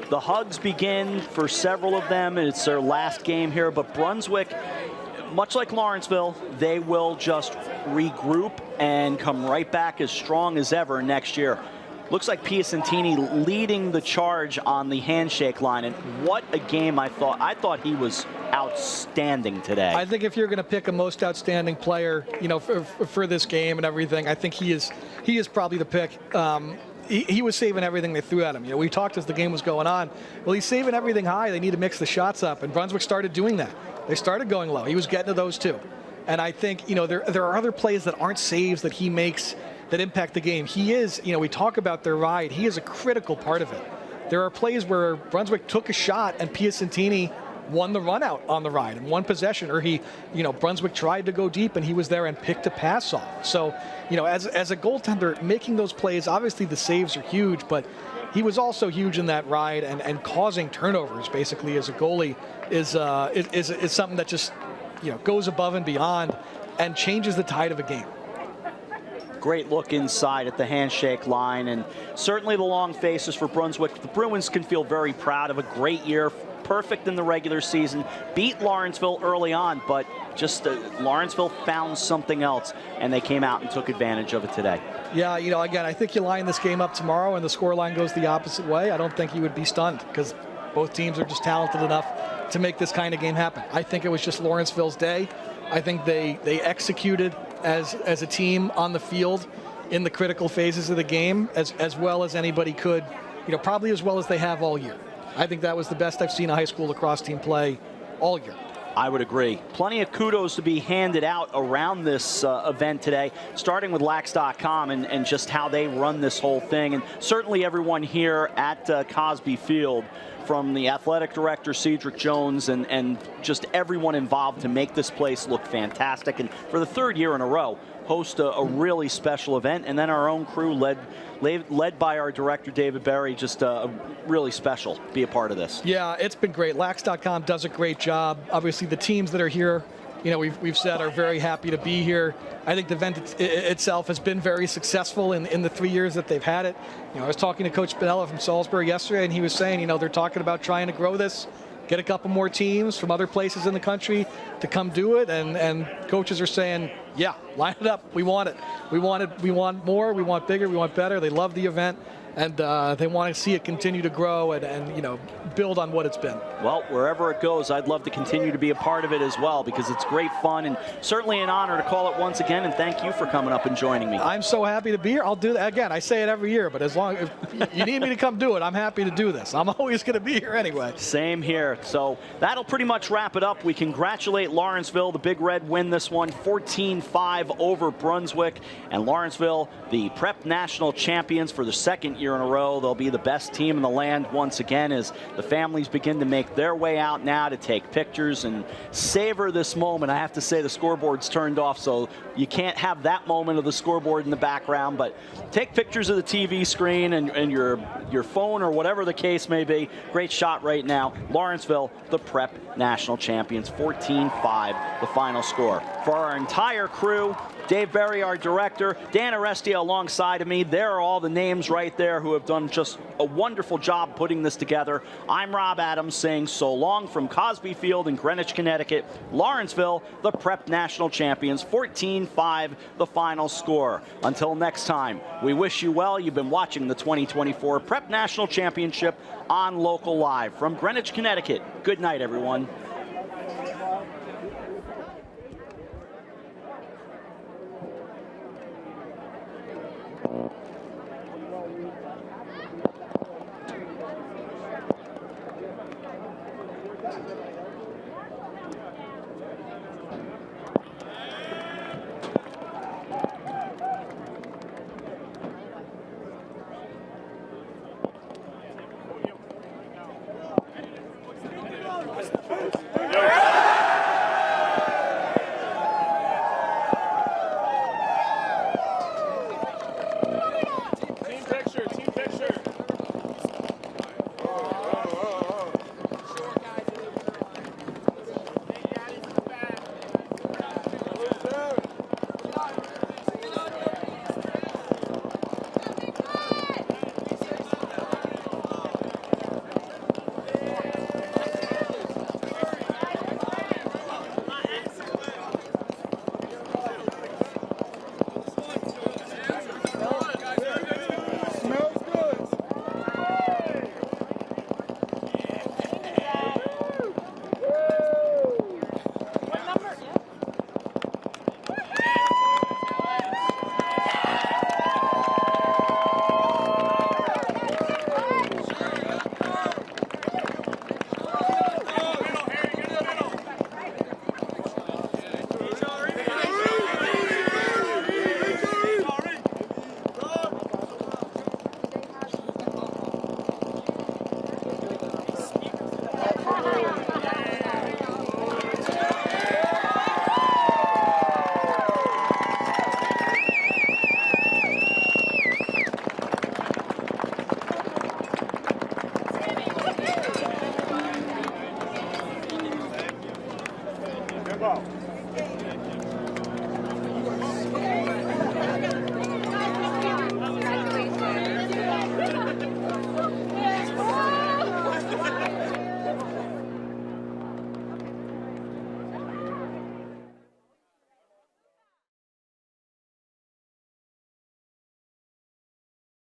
the hugs begin for several of them. It's their last game here, but Brunswick, much like Lawrenceville, they will just regroup and come right back as strong as ever next year. Looks like Piacentini leading the charge on the handshake line, and what a game I thought he was outstanding today. I think if you're going to pick a most outstanding player, you know, for this game and everything, I think he is probably the pick. He was saving everything they threw at him. You know, we talked as the game was going on. Well, he's saving everything high. They need to mix the shots up, and Brunswick started doing that. They started going low. He was getting to those too. And I think, you know, there are other plays that aren't saves that he makes that impact the game. He is, you know, we talk about their ride. He is a critical part of it. There are plays where Brunswick took a shot and Piacentini won the run out on the ride in one possession, or he, you know, Brunswick tried to go deep and he was there and picked a pass off. So, you know, as a goaltender, making those plays, obviously the saves are huge, but he was also huge in that ride, and causing turnovers basically as a goalie is something that just, you know, goes above and beyond and changes the tide of a game. Great look inside at the handshake line, and certainly the long faces for Brunswick. The Bruins can feel very proud of a great year, perfect in the regular season, beat Lawrenceville early on, but just Lawrenceville found something else, and they came out and took advantage of it today. Yeah, you know, again, I think you line this game up tomorrow and the scoreline goes the opposite way. I don't think you would be stunned because both teams are just talented enough to make this kind of game happen. I think it was just Lawrenceville's day. I think they executed as a team on the field in the critical phases of the game as well as anybody could, you know, probably as well as they have all year. I think that was the best I've seen a high school lacrosse team play all year. I would agree. Plenty of kudos to be handed out around this event today, starting with Lax.com and just how they run this whole thing, and certainly everyone here at Cosby Field, from the athletic director, Cedric Jones, and just everyone involved to make this place look fantastic. And for the 3rd year in a row, host a really special event. And then our own crew, led by our director, David Berry, just really special to be a part of this. Yeah, it's been great. Lax.com does a great job. Obviously, the teams that are here, you know, we've said are very happy to be here. I think the event itself has been very successful in the 3 years that they've had it. You know, I was talking to Coach Spinella from Salisbury yesterday, and he was saying, you know, they're talking about trying to grow this, get a couple more teams from other places in the country to come do it, and coaches are saying, yeah, line it up. We want it. We want more. We want bigger. We want better. They love the event, and they want to see it continue to grow and you know, build on what it's been. Well, wherever it goes, I'd love to continue to be a part of it as well, because it's great fun and certainly an honor to call it once again. And thank you for coming up and joining me. I'm so happy to be here. I'll do that again. I say it every year, but as long as you need me to come do it, I'm happy to do this. I'm always going to be here anyway. Same here. So that'll pretty much wrap it up. We congratulate Lawrenceville. The Big Red win this one 14-5 over Brunswick. And Lawrenceville, the Prep National champions for the second year in a row. They'll be the best team in the land once again as the families begin to make their way out now to take pictures and savor this moment. I have to say the scoreboard's turned off, so you can't have that moment of the scoreboard in the background, but take pictures of the TV screen and your phone or whatever the case may be. Great shot right now. Lawrenceville, the Prep National champions, 14-5, the final score. For our entire crew, Dave Berry, our director, Dan Arestia alongside of me. There are all the names right there who have done just a wonderful job putting this together. I'm Rob Adams saying so long from Cosby Field in Greenwich, Connecticut. Lawrenceville, the Prep National champions, 14-5, the final score. Until next time, we wish you well. You've been watching the 2024 Prep National Championship on Local Live from Greenwich, Connecticut. Good night, everyone.